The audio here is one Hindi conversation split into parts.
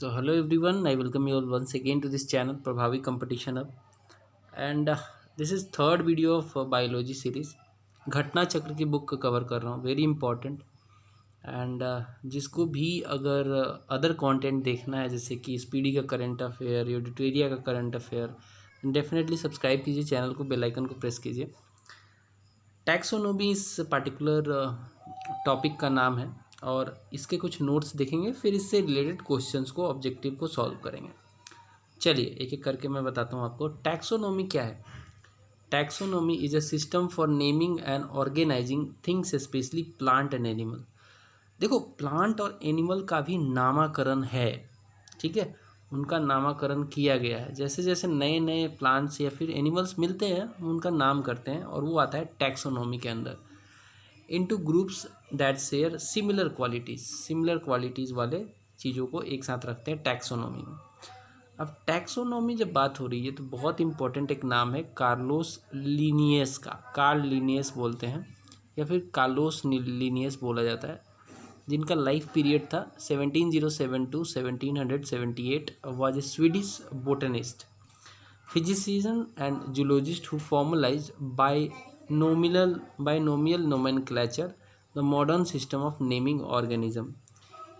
So hello everyone, I welcome you all once again to this channel Prabhavi Competition Hub, and this is third video of biology series. घटना चक्र की बुक कवर कर रहा हूँ, वेरी इंपॉर्टेंट। एंड जिसको भी अगर अदर कंटेंट देखना है जैसे कि स्पीडी का करंट अफेयर, यूडिटेरिया का करंट अफेयर, डेफिनेटली सब्सक्राइब कीजिए चैनल को, बेल आइकन को प्रेस कीजिए। टैक्सोनोमी इस पर्टिकुलर टॉपिक का नाम है और इसके कुछ नोट्स देखेंगे, फिर इससे रिलेटेड क्वेश्चंस को, ऑब्जेक्टिव को सॉल्व करेंगे। चलिए एक एक करके मैं बताता हूँ आपको। टैक्सोनोमी क्या है? Taxonomy is a system for naming and organising things, specially plant and animal. देखो, प्लांट और एनिमल का भी नामाकरण है, ठीक है, उनका नामाकरण किया गया है। जैसे जैसे नए नए प्लांट्स या फिर एनिमल्स मिलते हैं उनका नाम करते हैं और वो आता है टैक्सोनॉमी के अंदर। Into groups that share similar qualities वाले चीज़ों को एक साथ रखते हैं टैक्सोनॉमी में। अब टैक्सोनॉमी जब बात हो रही है तो बहुत इंपॉर्टेंट एक नाम है कार्लोस लिनियस का। कार्ल लिनियस बोलते हैं या फिर कार्लोस लिनियस बोला जाता है, जिनका लाइफ पीरियड था 1707 to 1778। Was a Swedish botanist, physician and zoologist who formalised binomial nomenclature the modern system of naming organism.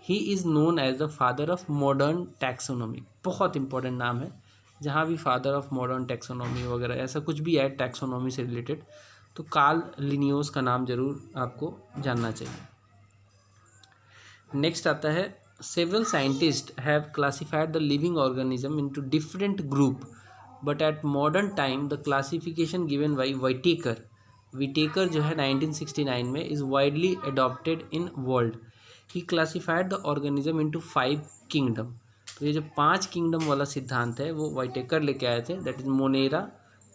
He is known as the father of modern taxonomy. बहुत इंपॉर्टेंट नाम है, जहाँ भी फादर ऑफ मॉडर्न टैक्सोनॉमी वगैरह ऐसा कुछ भी है टैक्सोनॉमी से रिलेटेड तो कार्ल लिनियोस का नाम जरूर आपको जानना चाहिए। नेक्स्ट आता है, several scientist have classified the living organism into different group, but at modern time the classification given by Whittaker जो है 1969 में is widely adopted in world. He classified the organism into 5 kingdom. तो ये जो 5 किंगडम वाला सिद्धांत है वो वाइटेकर लेके आए थे, that is monera,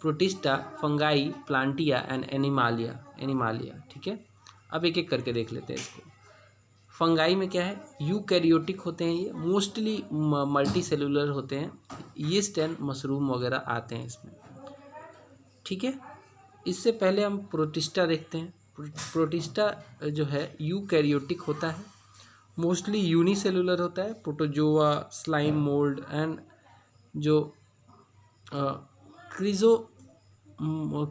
protista, fungi, plantae and animalia. ठीक है, अब एक एक करके देख लेते हैं इसको। फंगाई में क्या है, यूकैरियोटिक होते हैं, ये मोस्टली मल्टी सेलुलर होते हैं, यीस्ट एंड मशरूम वगैरह आते हैं इसमें। ठीक है, इससे पहले हम प्रोटिस्टा देखते हैं। प्रोटिस्टा जो है यूकैरियोटिक होता है, मोस्टली यूनिसेलुलर होता है, प्रोटोजोआ, स्लाइम मोल्ड एंड जो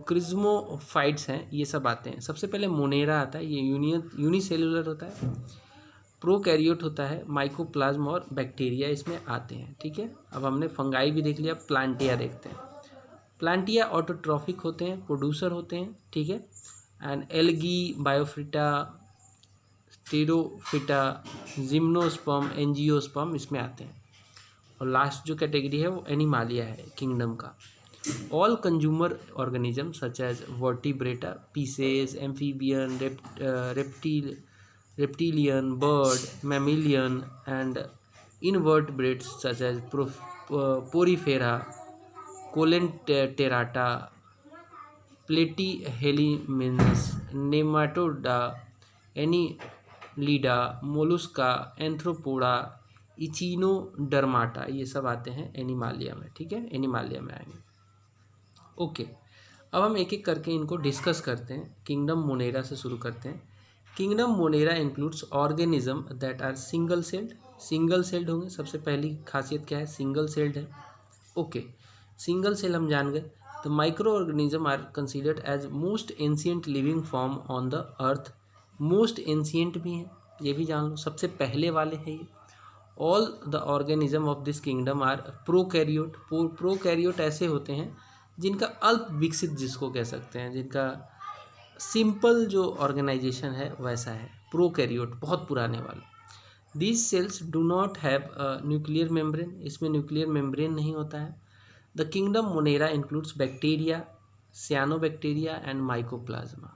क्रिज्मोफाइट्स हैं ये सब आते हैं। सबसे पहले मोनेरा आता है, ये यूनिसेलुलर होता है। प्रोकैरियोट होता है, माइकोप्लाज्म और बैक्टीरिया इसमें आते हैं। ठीक है, अब हमने फंगाई भी देख लिया, प्लांटिया देखते हैं। प्लांटिया ऑटोट्रॉफिक होते हैं, प्रोड्यूसर होते हैं। ठीक है, एंड एल्गी, बायोफिटा, स्टेरोफिटा, जिम्नोस्पर्म, एंजियोस्पर्म इसमें आते हैं। और लास्ट जो कैटेगरी है वो एनिमालिया है, किंगडम का। All consumer organism such as Vertebrata, Pisces, amphibian, reptilian, bird, mammalian, and invertebrates such as Porifera, Colenterata, Platyhelminths, Nematoda, Annelida, Mollusca, Arthropoda, Echinodermata, ये सब आते हैं एनिमालिया में। ठीक है, एनिमालिया में आएंगे। ओके, अब हम एक एक करके इनको डिस्कस करते हैं। किंगडम मोनेरा से शुरू करते हैं। Kingdom Monera includes organism that are single celled होंगे। सबसे पहली खासियत क्या है, सिंगल सेल्ड है। ओके, सिंगल सेल हम जान गए। The micro organism are considered as most ancient living form on the earth. Most ancient भी हैं, ये भी जान लो, सबसे पहले वाले हैं ये। All the organism of this kingdom are prokaryote. Prokaryote ऐसे होते हैं जिनका अल्प विकसित, जिसको कह सकते हैं, जिनका सिंपल जो ऑर्गेनाइजेशन है वैसा है प्रोकैरियोट, बहुत पुराने वाले। These cells do not have nuclear membrane, इसमें न्यूक्लियर मेम्ब्रेन नहीं होता है। The kingdom Monera includes bacteria, सियानोबैक्टीरिया and mycoplasma.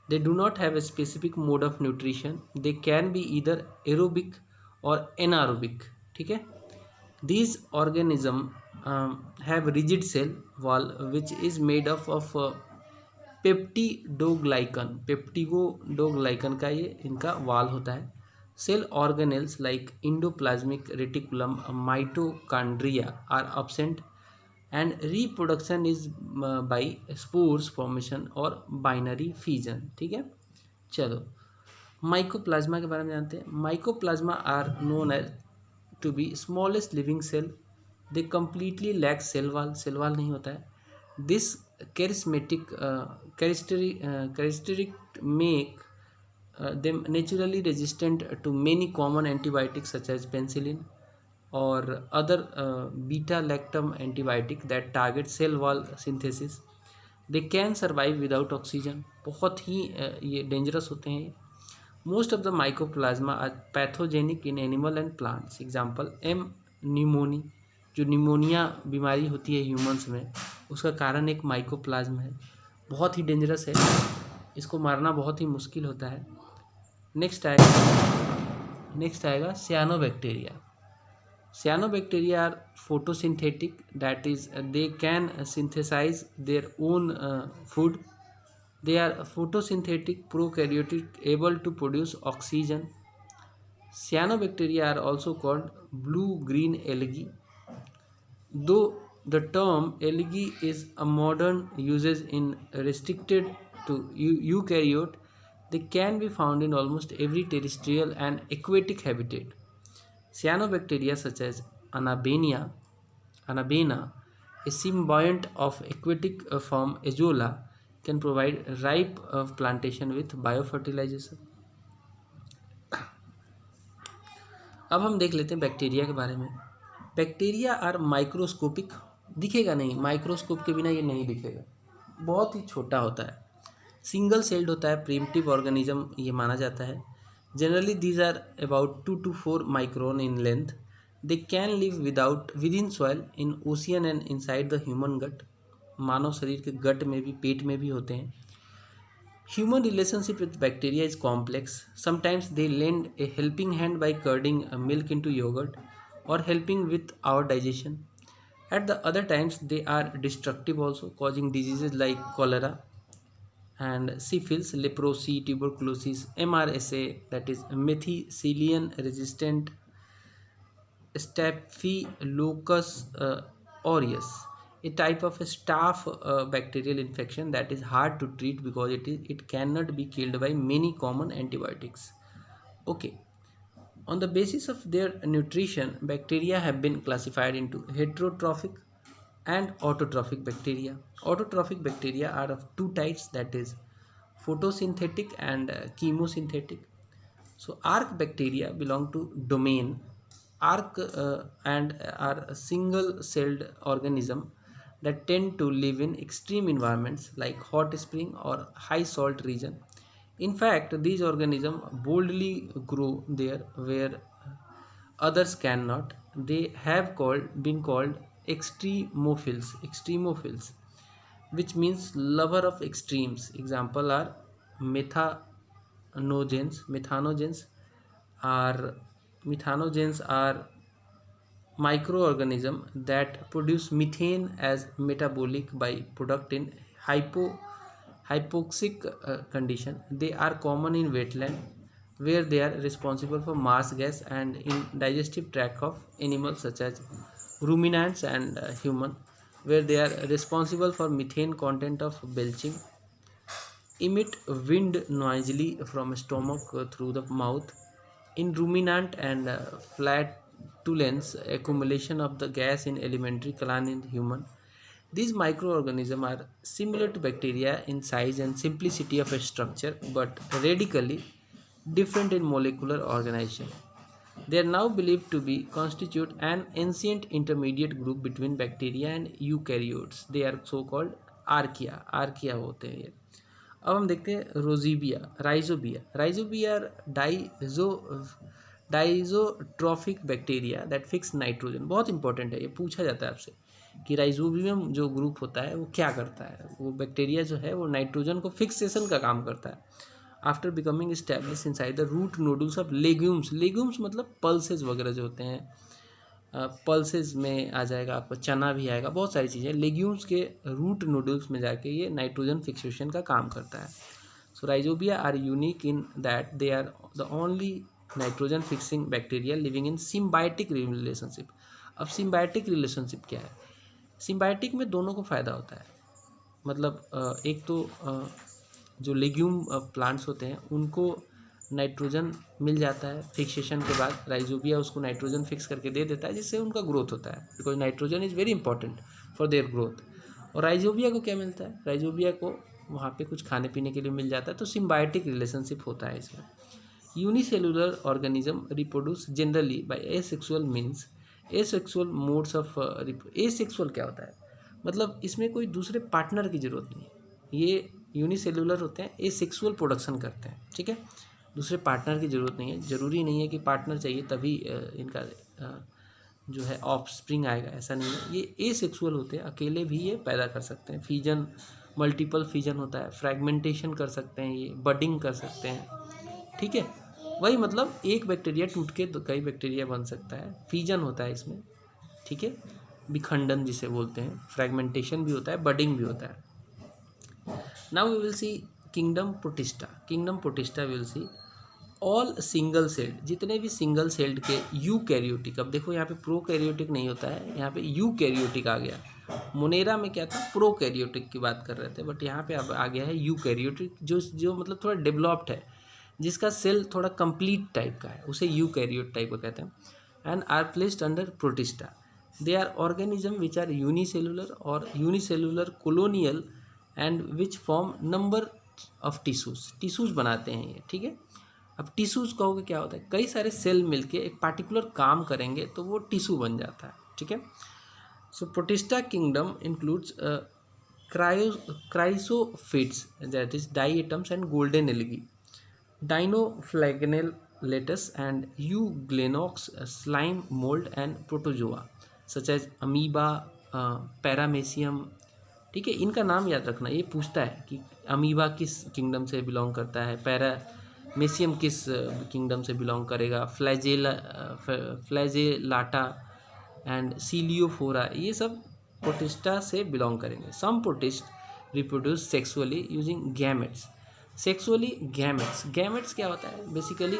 They do not have a specific mode of nutrition, they can be either aerobic और एनारोबिक। ठीक है, these organism have rigid cell wall which is made up of peptidoglycan का ये इनका वाल होता है। Cell organelles like endoplasmic reticulum, mitochondria are absent and reproduction is by spores formation और बाइनरी फिजन। ठीक है, चलो माइकोप्लाज्मा के बारे में जानते हैं। Mycoplasma are known as to be smallest living cell. They completely lack cell wall नहीं होता है. This characteristic make them naturally resistant to many common antibiotics such as penicillin or other beta-lactam antibiotic that target cell wall synthesis. They can survive without oxygen. बहुत ही ये डेंजरस होते हैं. Most of the mycoplasma are pathogenic in animal and plants. Example M. pneumoniae, जो निमोनिया बीमारी होती है ह्यूमंस में, उसका कारण एक माइकोप्लाज्म है. बहुत ही डेंजरस है, इसको मारना बहुत ही मुश्किल होता है. नेक्स्ट आएगा सियानोबैक्टीरिया. Cyanobacteria are photosynthetic, that is, they can synthesize their own food. They are photosynthetic prokaryotic able to produce oxygen. Cyanobacteria are also called blue-green algae. Though the term algae is a modern usage in restricted to eukaryote, they can be found in almost every terrestrial and aquatic habitat. Cyanobacteria such as Anabena, a symbiont of aquatic form Azolla, can provide ripe plantation with biofertilization. अब हम देख लेते हैं बैक्टीरिया के बारे में. Bacteria are microscopic. दिखेगा नहीं, माइक्रोस्कोप के बिना ये नहीं दिखेगा. बहुत ही छोटा होता है, सिंगल सेल्ड होता है, प्रिमिटिव ऑर्गेनिज्म ये माना जाता है. Generally, these are about 2 to 4 micron in length. They can live within soil, in ocean and inside the human gut. मानव शरीर के गट में भी, पेट में भी होते हैं. Human relationship with bacteria is complex. Sometimes they lend a helping hand by curding milk into yogurt or helping with our digestion. At the other times, they are destructive also, causing diseases like cholera and syphilis, leprosy, tuberculosis, MRSA, that is methicillin resistant Staphylococcus aureus, a type of staph bacterial infection that is hard to treat because it cannot be killed by many common antibiotics. Okay, on the basis of their nutrition, bacteria have been classified into heterotrophic and autotrophic bacteria. Autotrophic bacteria are of two types, that is photosynthetic and chemosynthetic. So arc bacteria belong to domain arc and are a single celled organism that tend to live in extreme environments like hot spring or high salt region. In fact, these organisms boldly grow there where others cannot. They have been called extremophils, which means lover of extremes. Example are methanogens. Methanogens are microorganisms that produce methane as metabolic byproduct in hypoxic condition. They are common in wetland where they are responsible for mass gas and in digestive tract of animals such as ruminants and human, where they are responsible for methane content of belching. Emit wind noisily from stomach through the mouth. In ruminant and flatulence, accumulation of the gas in alimentary gland in human. These microorganisms are similar to bacteria in size and simplicity of a structure, but radically different in molecular organization. They are now believed to be constitute an ancient intermediate group between bacteria and eukaryotes. They are so called archaea होते हैं ये. अब हम देखते हैं rhizobia diazotrophic bacteria that fix nitrogen. बहुत इंपॉर्टेंट है, ये पूछा जाता है आपसे कि राइजोबियम जो ग्रुप होता है वो क्या करता है. वो बैक्टीरिया जो है वो नाइट्रोजन को फिक्सेशन का काम करता है. After becoming establish inside the root nodules of legumes मतलब पल्सेस वगैरह जो होते हैं, पल्सेस में आ जाएगा आपका, चना भी आएगा, बहुत सारी चीज़ें. लेग्यूम्स के रूट नोडल्स में जाके ये नाइट्रोजन फिक्सेशन का काम करता है. So rhizobia are unique in that they are the only nitrogen fixing bacteria living in symbiotic relationship. अब सिम्बायोटिक रिलेशनशिप क्या है? सिम्बायोटिक में दोनों को फ़ायदा होता है. मतलब एक तो जो लेग्यूम प्लांट्स होते हैं उनको नाइट्रोजन मिल जाता है फिक्सेशन के बाद, राइजोबिया उसको नाइट्रोजन फिक्स करके दे देता है जिससे उनका ग्रोथ होता है, because nitrogen is very important for their growth. और राइजोबिया को क्या मिलता है, राइजोबिया को वहाँ पे कुछ खाने पीने के लिए मिल जाता है, तो सिम्बायोटिक रिलेशनशिप होता है इसमें। Unicellular organism reproduce generally by asexual means, asexual modes of asexual क्या होता है, मतलब इसमें कोई दूसरे पार्टनर की ज़रूरत नहीं है। ये यूनिसेलुलर होते हैं, एसेक्सुअल प्रोडक्शन करते हैं, ठीक है, दूसरे पार्टनर की ज़रूरत नहीं है। ज़रूरी नहीं है कि पार्टनर चाहिए तभी इनका जो है ऑफस्प्रिंग आएगा, ऐसा नहीं है। ये एसेक्सुअल होते हैं, अकेले भी ये पैदा कर सकते हैं। फीजन, मल्टीपल फीजन होता है, फ्रैगमेंटेशन कर सकते हैं, ये बडिंग कर सकते हैं, ठीक है। वही मतलब एक बैक्टीरिया टूट के तो कई बैक्टीरिया बन सकता है, फीजन होता है इसमें, ठीक है, विखंडन जिसे बोलते हैं, फ्रैगमेंटेशन भी होता है, बडिंग भी होता है। Now we will see kingdom Protista. Kingdom Protista will see all single celled, जितने भी सिंगल सेल्ड के यूकैरियोटिक, अब देखो यहाँ पे प्रोकैरियोटिक नहीं होता है, यहाँ पे यूकैरियोटिक आ गया। मोनेरा में क्या था, प्रोकैरियोटिक की बात कर रहे थे, बट यहाँ पे अब आ गया है यूकैरियोटिक, जो मतलब थोड़ा डेवलप्ड है, जिसका सेल थोड़ा कंप्लीट टाइप का है, उसे यूकैरियोट टाइप का कहते हैं। And are placed under protista. They are organism which are unicellular और unicellular colonial and which form number of tissues बनाते हैं ये, ठीक है। अब टिश्यूज़ कहोगे क्या होता है, कई सारे सेल मिलके एक पार्टिकुलर काम करेंगे तो वो टिश्यू बन जाता है, ठीक है। So protista kingdom includes chrysophytes, that is diatoms and golden algae, dinoflagellates and euglenoids slime mould and protozoa such as amoeba, paramecium, ठीक है। इनका नाम याद रखना, ये पूछता है कि अमीबा किस किंगडम से बिलोंग करता है, पैरामेसियम किस किंगडम से बिलोंग करेगा, फ्लैजेलाटा एंड सीलियोफोरा, ये सब प्रोटिस्टा से बिलोंग करेंगे। Some protist reproduce sexually using gametes. Sexually gametes, gametes क्या होता है, बेसिकली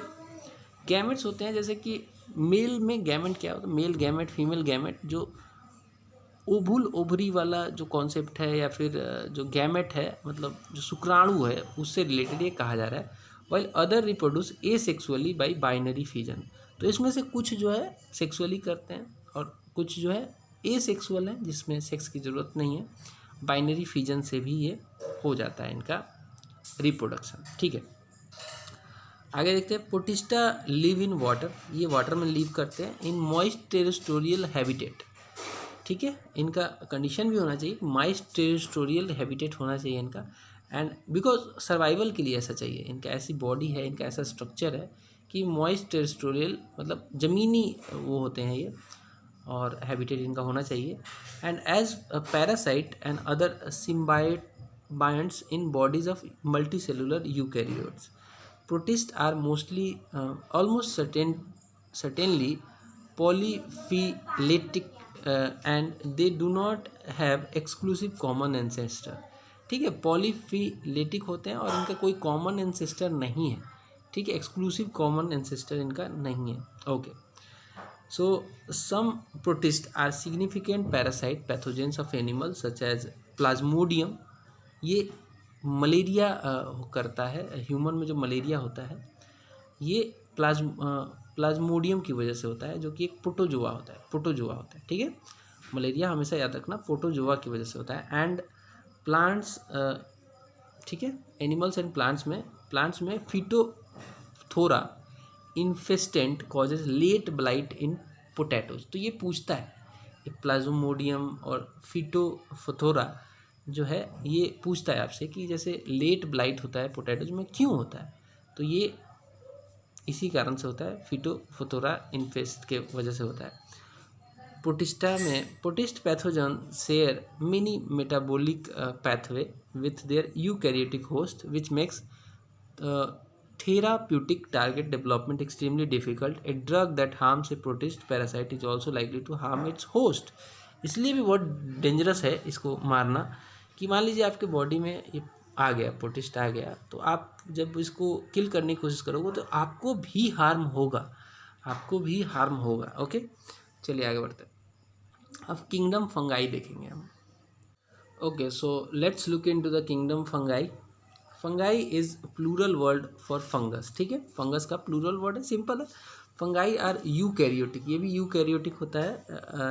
गैमेट्स होते हैं जैसे कि मेल में गैमेट क्या होता है, मेल गैमेट, फीमेल गैमेट, जो ओवुल ओवरी वाला जो कॉन्सेप्ट है, या फिर जो गैमेट है मतलब जो शुक्राणु है, उससे रिलेटेड ये कहा जा रहा है। While other reproduce asexually bye binary fission, तो इसमें से कुछ जो है सेक्सुअली करते हैं और कुछ जो है एसेक्सुअल है जिसमें सेक्स की ज़रूरत नहीं है, बाइनरी फिजन से भी ये हो जाता है इनका रिप्रोडक्शन, ठीक है। आगे देखते हैं, प्रोटिस्टा लिव इन वाटर, ये वाटर में लिव करते हैं, इन मॉइस्ट टेरेस्टोरियल हैबिटेट, ठीक है। इनका कंडीशन भी होना चाहिए, मॉइस्ट टेरेस्टोरियल हैबिटेट होना चाहिए इनका, एंड बिकॉज सर्वाइवल के लिए ऐसा चाहिए, इनका ऐसी बॉडी है, इनका ऐसा स्ट्रक्चर है कि मॉइस्ट टेरेस्टोरियल मतलब ज़मीनी वो होते हैं ये, और हैबिटेट इनका होना चाहिए। And as parasite and other symbiotes in bodies of multicellular eukaryotes, protists are mostly almost certainly polyphyletic and they do not have exclusive common ancestor, ठीक है। पॉलीफिलेटिक होते हैं और इनका कोई कॉमन एंसेस्टर नहीं है, ठीक है, एक्सक्लूसिव कॉमन एंसेस्टर इनका नहीं है, okay. So some protist are significant parasite pathogens of animal such as Plasmodium, ये मलेरिया करता है, ह्यूमन में जो मलेरिया होता है ये प्लाज्मोडियम की वजह से होता है, जो कि एक प्रोटोजोआ होता है, ठीक है। मलेरिया हमेशा याद रखना प्रोटोजोआ की वजह से होता है। एंड प्लांट्स, ठीक है, एनिमल्स एंड प्लांट्स में फिटोथोरा इन्फेस्टेंट कॉजेज लेट ब्लाइट इन पोटैटोज, तो ये पूछता है, ये प्लाज्मोडियम और फिटोफथोरा जो है ये पूछता है आपसे कि जैसे लेट ब्लाइट होता है पोटैटोज में, क्यों होता है, तो ये इसी कारण से होता है, फिटोफथोरा इन्फेस्ट के वजह से होता है। प्रोटिस्टा में protist pathogen share mini metabolic pathway with their eukaryotic host which makes therapeutic target development extremely difficult. A drug that harms a protist parasite is also likely to harm its host. इसलिए भी बहुत डेंजरस है इसको मारना, कि मान लीजिए आपके बॉडी में ये आ गया, प्रोटिस्ट आ गया, तो आप जब इसको किल करने की कोशिश करोगे तो आपको भी हार्म होगा, ओके। चलिए आगे बढ़ते हैं, अब किंगडम फंगाई देखेंगे हम। Okay, so let's look into the kingdom fungi. Fungi is plural word for fungus, ठीक है, फंगस का प्लूरल वर्ड है, सिंपल है। फंगाई आर यूकैरियोटिक, ये भी यूकैरियोटिक होता है।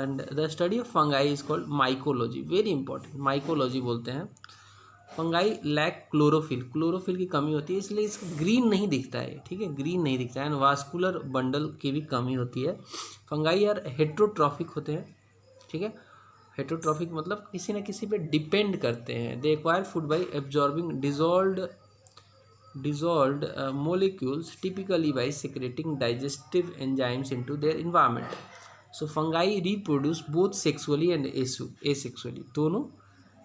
And the study of fungi is called mycology, very important, mycology बोलते हैं। फंगाई लैक क्लोरोफिल, क्लोरोफिल की कमी होती है, इसलिए इसका ग्रीन नहीं दिखता है, ठीक है, ग्रीन नहीं दिखता है। एंड वास्कुलर बंडल की भी कमी होती है। फंगाई आर हेट्रोट्रॉफिक होते हैं, ठीक है, हेट्रोट्रॉफिक मतलब किसी न किसी पे डिपेंड करते हैं। They acquire food by absorbing dissolved molecules, typically by secreting digestive enzymes into their environment. So fungi reproduce both sexually and asexually, दोनों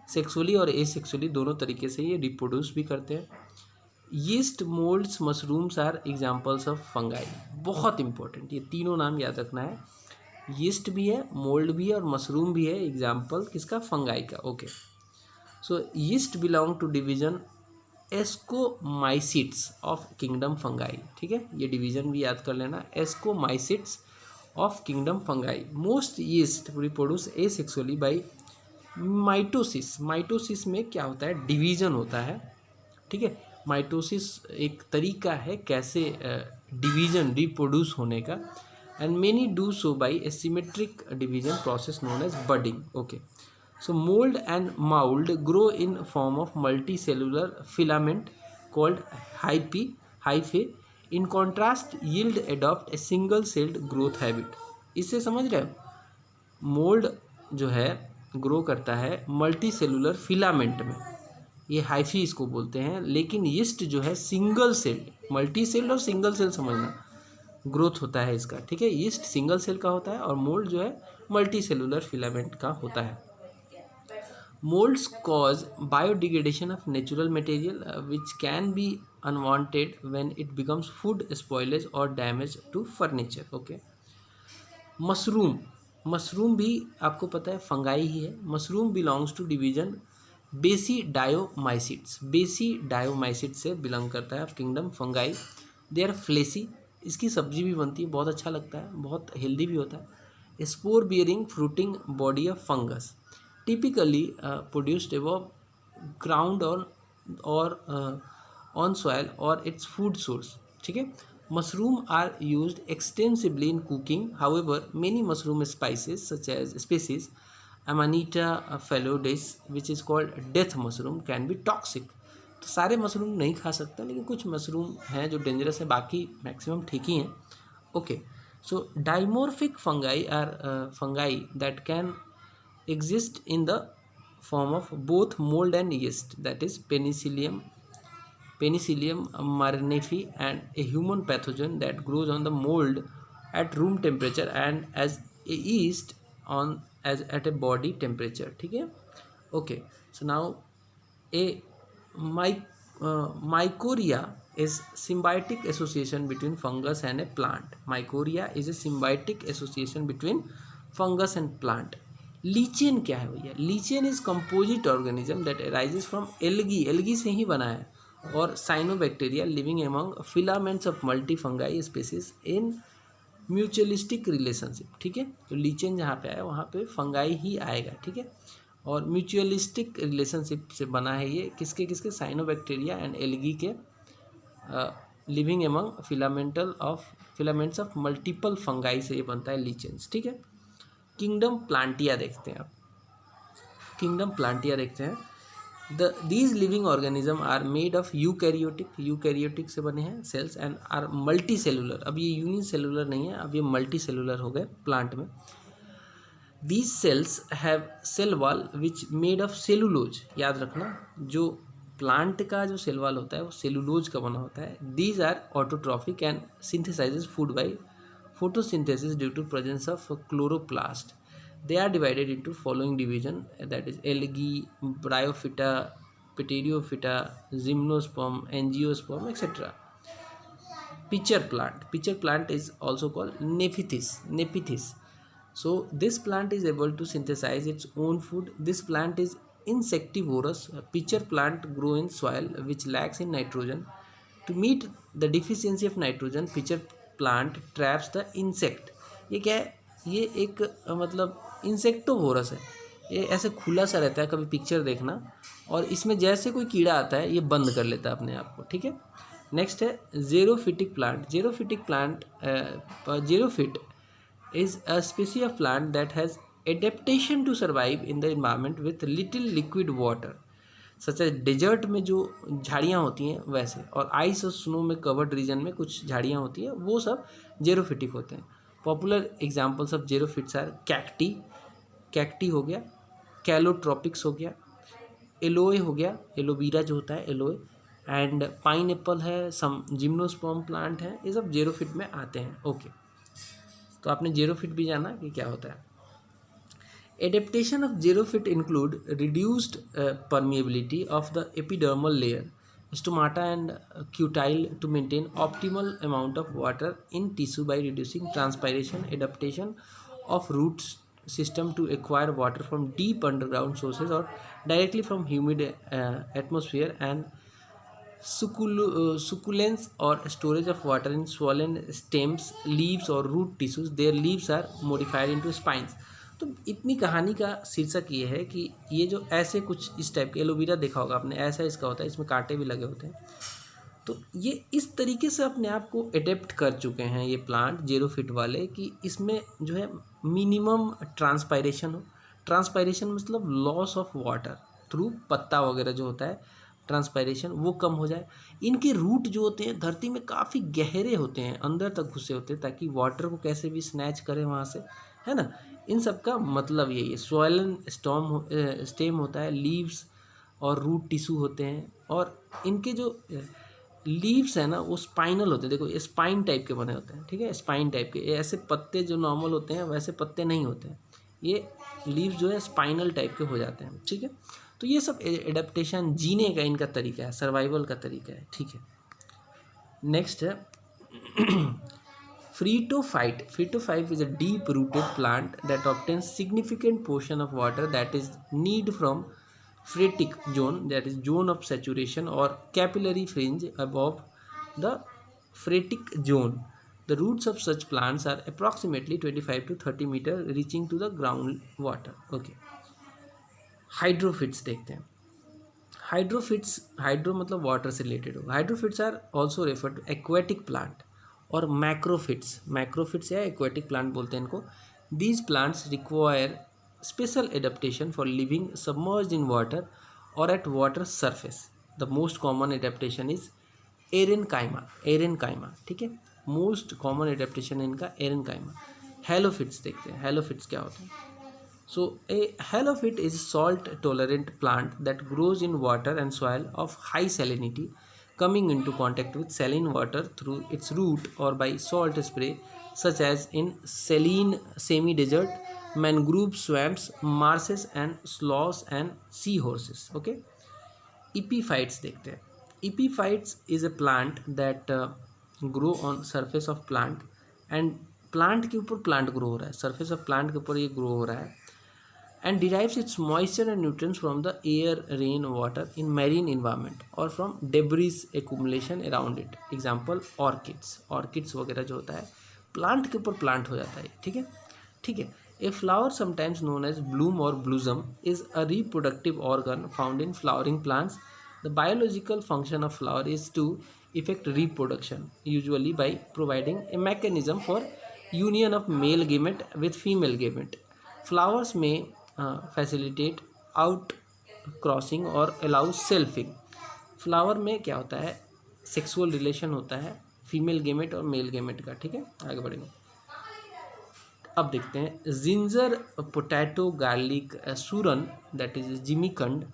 सेक्सुअली और एसेक्सुअली दोनों तरीके से ये रिप्रोड्यूस भी करते हैं। Yeast, moulds, mushrooms are examples of fungi, बहुत इंपॉर्टेंट, ये तीनों नाम याद रखना है। यीस्ट भी है, मोल्ड भी है और मशरूम भी है, एग्जाम्पल किसका, फंगाई का। Okay, so yeast belong to division Ascomycetes of kingdom fungi, ठीक है, ये डिवीजन भी याद कर लेना, Ascomycetes of kingdom fungi. Most yeast reproduce asexually by mitosis. Mitosis में क्या होता है, डिवीजन होता है, ठीक है, माइटोसिस एक तरीका है कैसे डिवीजन रिप्रोड्यूस होने का। And many do so by a symmetric division process known as budding. Okay, so mold and mould grow in form of multicellular filament called hyphae. In contrast, yield adopt a single celled growth habit. इससे समझ रहे हो, मोल्ड जो है ग्रो करता है मल्टी सेलुलर फिलामेंट में, ये हाइफी इसको बोलते हैं। लेकिन यीस्ट जो है सिंगल सेल, मल्टी सेल और सिंगल सेल समझना, ग्रोथ होता है इसका, ठीक है, यीस्ट सिंगल सेल का होता है और मोल्ड जो है मल्टी सेलुलर फिलामेंट का होता है। Molds cause biodegradation of natural material which can be unwanted when it becomes food spoilage or damage to furniture. Okay. Mushroom भी आपको पता है फंगाई ही है। Mushroom belongs to division Basidiomycetes से बिलोंग करता है of kingdom fungi. They are fleshy, इसकी सब्जी भी बनती है, बहुत अच्छा लगता है, बहुत हेल्दी भी होता है। Spore bearing fruiting body of fungus, typically produced above ground or on soil or its food source, ठीक है। Mushroom are used extensively in cooking, however many mushroom species such as species amanita phalloides which is called death mushroom can be toxic. तो सारे मशरूम नहीं खा सकते, लेकिन कुछ मशरूम हैं जो डेंजरस है, बाकी मैक्सिमम ठीक ही हैं। Okay, so dimorphic fungi are fungi that can exist in the form of both mold and yeast, that is Penicillium marnifi, and a human pathogen that grows on the mold at room temperature and as a yeast on as at a body temperature, ठीक है। Okay, so now a mycorrhiza is symbiotic association between fungus and a plant. Mycorrhiza is a symbiotic association between fungus and plant. Lichen क्या है भैया, lichen is composite organism that arises from algae, algae से ही बना है, और cyanobacteria living among filaments of multi fungi species in mutualistic relationship, ठीक है। तो लीचेन जहाँ पे आया वहाँ पे फंगाई ही आएगा, ठीक है, और म्यूचुअलिस्टिक रिलेशनशिप से बना है ये, किसके किसके, साइनोबैक्टीरिया एंड एल्गी के, living among filaments of multiple fungi से ये बनता है लीचेंस, ठीक है। किंगडम प्लांटिया देखते हैं आप, किंगडम प्लांटिया देखते हैं। These living organism are made of eukaryotic से बने हैं cells and are multicellular. अब ये यूनिसेलुलर नहीं है, अब ये मल्टी सेलुलर हो गए प्लांट में। These cells have cell wall which made of cellulose, याद रखना जो प्लांट का जो सेल वॉल होता है वो सेलुलोज का बना होता है। These are autotrophic and synthesises food by photosynthesis due to presence of chloroplast. They are divided into following division, that is algae, bryophyta, pteriophyta, gymnosperm, angiosperm, etc. Pitcher plant is also called Nepenthes. So this plant is able to synthesize its own food. This plant is insectivorous. Pitcher plant grow in soil which lacks in nitrogen. To meet the deficiency of nitrogen, pitcher plant traps the insect. ये क्या है, ये एक मतलब इंसेक्टोवोरस है, ये ऐसे खुला सा रहता है, कभी पिक्चर देखना, और इसमें जैसे कोई कीड़ा आता है ये बंद कर लेता है अपने आप को, ठीक है। नेक्स्ट है xerophytic plant. Xerophytic plant, xerophyte is a species of plant that has adaptation to survive in the environment with little liquid water such as desert में जो झाड़ियाँ होती हैं वैसे, और आइस और स्नो में कवर्ड रीजन में कुछ झाड़ियाँ होती हैं, वो सब जेरोफिटिक होते हैं। Popular examples of xerophytes are cacti, cacti हो गया, कैलोट्रॉपिक्स हो गया, एलोए हो गया, एलोवीरा जो होता है एलोए, एंड पाइन एप्पल है, सम जिम्नोस्पर्म प्लांट है, ये सब जेरोफिट में आते हैं। ओके, तो आपने जेरोफिट भी जाना कि क्या होता है। Adaptation of xerophyte include reduced permeability of the epidermal layer, stomata and cuticle to maintain optimal amount of water in tissue by reducing transpiration, adaptation of root system to acquire water from deep underground sources or directly from humid atmosphere, and succulence or storage of water in swollen stems, leaves or root tissues. Their leaves are modified into spines. तो इतनी कहानी का शीर्षक ये है कि ये जो ऐसे कुछ इस टाइप के, एलोवेरा देखा होगा आपने, ऐसा इसका होता है, इसमें कांटे भी लगे होते हैं। तो ये इस तरीके से अपने आप को एडेप्ट कर चुके हैं ये प्लांट जेरोफिट वाले, कि इसमें जो है मिनिमम ट्रांसपायरेशन हो। ट्रांसपायरेशन मतलब लॉस ऑफ वाटर थ्रू पत्ता वगैरह जो होता है, ट्रांसपायरेशन वो कम हो जाए। इनके रूट जो होते हैं धरती में काफ़ी गहरे होते हैं, अंदर तक घुसे होते हैं, ताकि वाटर को कैसे भी स्नैच करें वहाँ से, है ना। इन सब का मतलब यही है। स्वॉलन स्टेम होता है, लीव्स और रूट टिश्यू होते हैं, और इनके जो लीव्स है ना वो स्पाइनल होते हैं। देखो ये स्पाइन टाइप के बने होते हैं, ठीक है, स्पाइन टाइप के। ये ऐसे पत्ते जो नॉर्मल होते हैं वैसे पत्ते नहीं होते हैं, ये लीव्स जो है स्पाइनल टाइप के हो जाते हैं, ठीक है। तो ये सब एडेप्टेशन जीने का इनका तरीका है, सर्वाइवल का तरीका है, ठीक है। नेक्स्ट है phreatophyte. Phreatophyte is a deep rooted plant that obtains significant portion of water that is need from phreatic zone, that is zone of saturation or capillary fringe above the phreatic zone. The roots of such plants are approximately 25 to 30 meter, reaching to the groundwater. Okay, hydrophytes देखते हैं। हाइड्रोफिट्स, हाइड्रो मतलब वाटर से रिलेटेड हो। Hydrophytes are also refer to aquatic plant और मैक्रोफिट्स। मैक्रोफिट्स या एक्वेटिक प्लांट बोलते हैं इनको। These plants require special adaptation for living submerged in water or at water surface. The most common adaptation is aerenchyma. Aerenchyma, ठीक है, मोस्ट कॉमन एडेप्टेशन इनका एरेनकाइमा। हेलोफिट्स देखते हैं, हेलोफिट्स क्या होते हैं। So a halophyte is salt tolerant plant that grows in water and soil of high salinity, coming into contact with saline water through its root or by salt spray, such as in saline semi-desert, mangrove swamps, marshes and sloughs and seahorses. Okay, epiphytes देखते हैं। Epiphytes is a plant that grow on surface of plant, and plant के ऊपर plant grow हो रहा है, surface of plant के ऊपर ये grow हो रहा है, and derives its moisture and nutrients from the air, rain, water in marine environment or from debris accumulation around it. Example orchids. Orchids वगैरह जो होता है plant के ऊपर plant हो जाता है, ठीक है, ठीक है। A flower, sometimes known as bloom or blossom, is a reproductive organ found in flowering plants. The biological function of flower is to effect reproduction, usually by providing a mechanism for union of male gamete with female gamete. Flowers may facilitate outcrossing or allow selfing. Flower में क्या होता है, सेक्सुअल रिलेशन होता है फीमेल गेमेट और मेल गेमेट का, ठीक है। आगे बढ़ेंगे, अब देखते हैं जिंजर, पोटैटो, गार्लिक, सूरन दैट इज जिमीकंड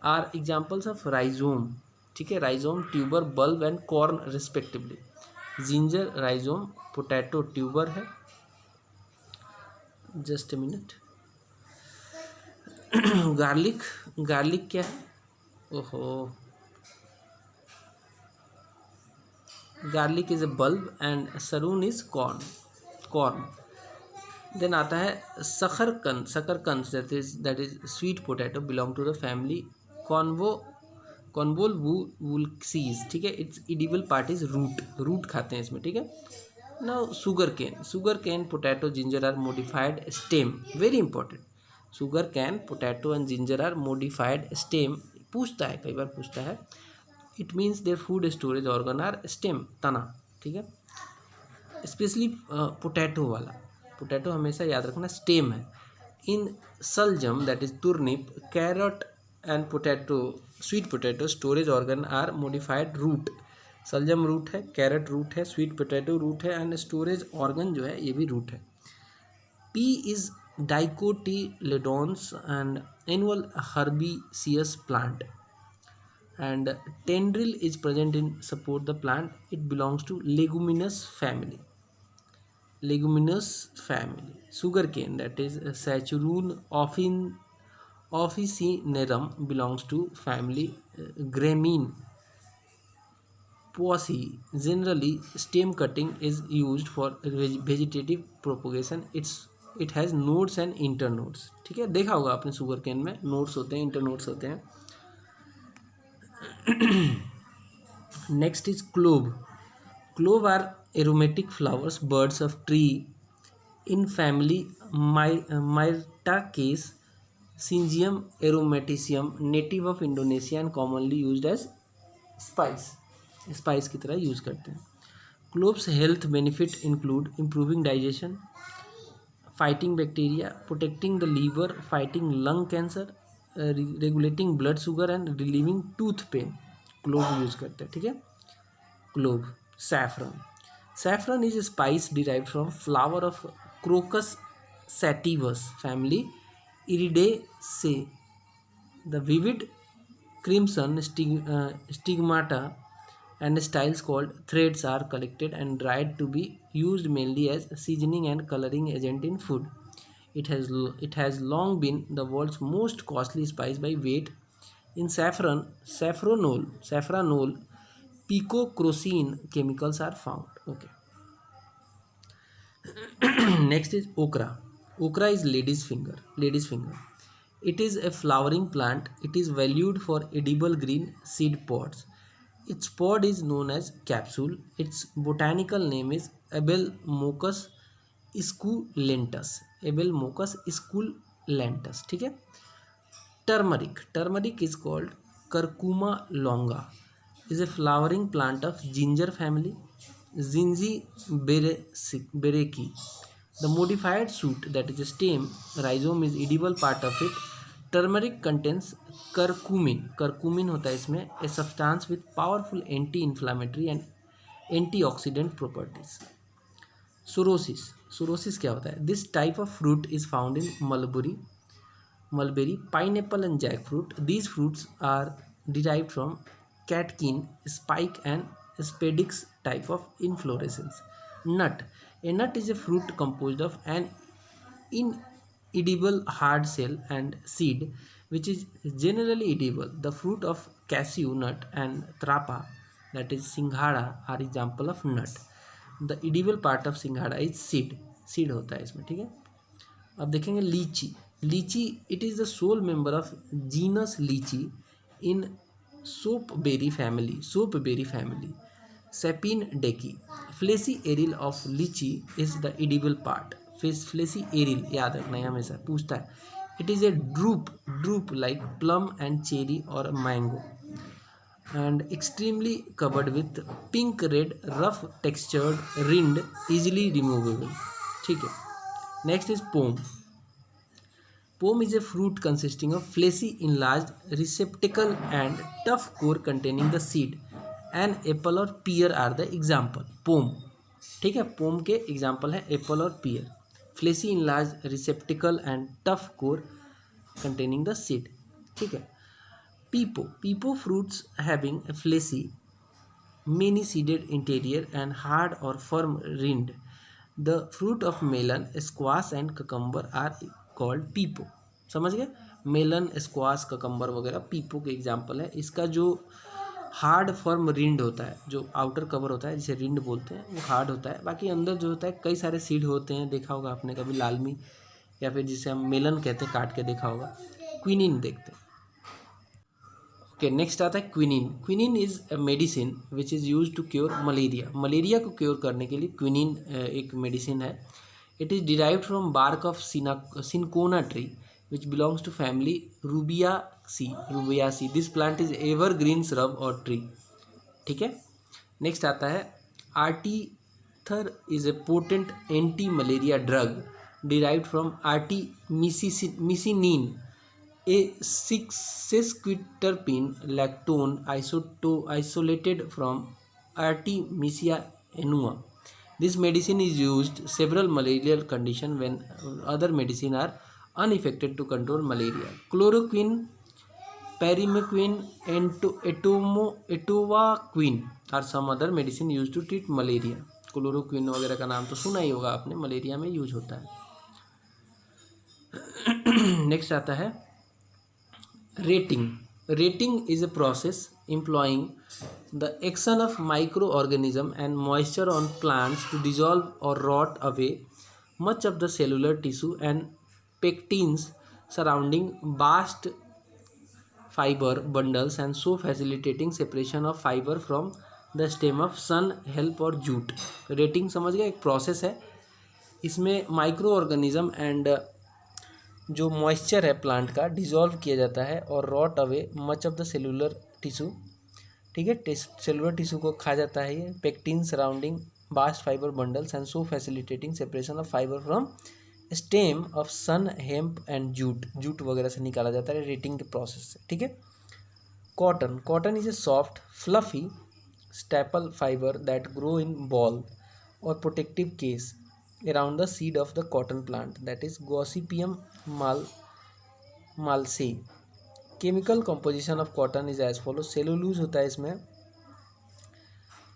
आर एग्जाम्पल्स ऑफ राइजोम, ठीक है। Rhizome, tuber, bulb and corm respectively. Ginger rhizome, potato tuber है। Just a minute. Garlic, garlic क्या है, ओहो, garlic is a bulb and सरून इज कॉर्न, कॉर्न। देन आता है शकरकंद, शकरकंद that is sweet potato, belong to the family Convolvulaceae, ठीक है। Its edible part is root, root खाते हैं इसमें, ठीक है। Now sugar cane, sugar cane, potato, ginger are modified stem, very important. Sugar cane, potato and ginger are modified stem. पूछता है, कई बार पूछता है। It means their food storage organ are stem, तना, ठीक है। स्पेशली पोटैटो वाला, पोटैटो हमेशा याद रखना स्टेम है। इन सलजम that is turnip, carrot and potato, sweet potato storage organ are modified root. सलजम रूट है, कैरट रूट है, स्वीट पोटैटो रूट है एंड स्टोरेज ऑर्गन जो है ये भी रूट है। Pea is dicotyledons and annual herbaceous plant and tendril is present in support the plant. It belongs to leguminous family. Sugarcane, that is Saccharum officinarum, belongs to family Gramineaceae. Generally stem cutting is used for vegetative propagation. It has nodes and internodes, ठीक है। देखा होगा आपने शुगर केन में नोड्स होते हैं, इंटरनोड्स होते हैं। Next is clove. Clove are aromatic flowers, buds of tree in family Myrtaceae, Syzygium aromaticum, native of Indonesia and commonly used as spice की तरह यूज करते हैं। Cloves health benefit include improving digestion, fighting bacteria, protecting the liver, fighting lung cancer, regulating blood sugar and relieving tooth pain. क्लोव यूज करते हैं, ठीक है। Clove. Saffron is a spice derived from flower of Crocus sativus family Iridaceae. The vivid crimson stigmata and styles called threads are collected and dried to be used mainly as seasoning and coloring agent in food. It has long been the world's most costly spice by weight. In saffronol, picochrosene chemicals are found. Okay. Next is okra. Okra is lady's finger. It is a flowering plant. It is valued for edible green seed pods. Its pod is known as capsule. Its botanical name is Abelmochus esculentus. ठीक है। Turmeric is called Curcuma longa. Is a flowering plant of ginger family, Zingiberacea. The modified shoot, that is a stem, rhizome is edible part of it. Turmeric contains curcumin होता है इसमें, a substance with powerful anti-inflammatory and antioxidant properties. Cirrhosis क्या होता है? This type of fruit is found in mulberry, pineapple and jackfruit. These fruits are derived from catkin, spike and spadix type of inflorescence. Nut. A nut is a fruit composed of an inedible hard shell and seed, which is generally edible. The fruit of cashew nut and trapa, that is singhara, are example of nut. The edible part of singhara is seed होता है इसमें, ठीक है। अब देखेंगे लीची। It is the sole member of genus lychee in soapberry family. Sapin deci. Fleshy eril of lychee is the edible part. Fleshy eril याद रखना है, हमेशा पूछता है। It is a drupe like plum and cherry or mango, and extremely covered with pink red rough textured rind, easily removable, ठीक है। Next is pome. Pome is a fruit consisting of fleshy enlarged receptacle and tough core containing the seed. An apple or pear are the example. Pome, ठीक है। पोम के एग्जाम्पल है एप्पल और pear. Fleshy enlarged receptacle and tough core containing the seed, ठीक है। Pepo fruits having a fleshy many seeded interior and hard or firm rind. The fruit of melon, squash and cucumber are called pepo. समझ गए? मेलन, स्क्वाश, ककम्बर वगैरह पीपो के एग्जाम्पल है। इसका जो हार्ड फर्म रिंड होता है, जो आउटर कवर होता है जिसे रिंड बोलते हैं, वो हार्ड होता है। बाकी अंदर जो होता है कई सारे सीड होते हैं, देखा होगा आपने कभी लालमी, या फिर जिसे हम मेलन कहते हैं, काट के देखा होगा। क्विनिन देखते हैं। ओके, नेक्स्ट आता है quinine. Quinine is a medicine which is use to cure malaria को क्योर करने के लिए क्विनिन एक मेडिसिन है। It is derived from bark of cinchona tree. which belongs to family Rubiaceae. Rubiaceae. This plant is evergreen shrub or tree. ठीक है. नेक्स्ट आता है arteether is a potent anti malaria drug derived from artemisinin, a 6-sesquiterpene lactone isolated from Artemisia annua. This medicine is used several malarial conditions when other medicine are unaffected to control malaria. Chloroquine, pyrimequine, and etovaquine are some other medicine used to treat malaria. Chloroquine वगैरह का नाम तो सुना ही होगा आपने, मलेरिया में यूज होता है. नेक्स्ट आता है rating. Rating is a process employing the action of microorganism and moisture on plants to dissolve or rot away much of the cellular tissue and pectins surrounding bast fiber bundles and so facilitating separation of fiber from the stem of sun, help और jute. रेटिंग समझ गए, एक प्रोसेस है. इसमें माइक्रो ऑर्गेनिज्म एंड जो मॉइस्चर है प्लांट का डिजॉल्व किया जाता है और rot away much of the cellular tissue. ठीक है, सेलुलर टिश्यू को खा जाता है ये. Pectin surrounding bast fibre bundles and so facilitating separation of fibre from stem of sun, hemp and jute वगैरह से निकाला जाता है रेटिंग के प्रोसेस से. ठीक है. Cotton is a soft fluffy staple fiber that grow in ball or protective case around the seed of the cotton plant, that is Gossypium malvaceae. Chemical composition of cotton is as follows. cellulose होता है इसमें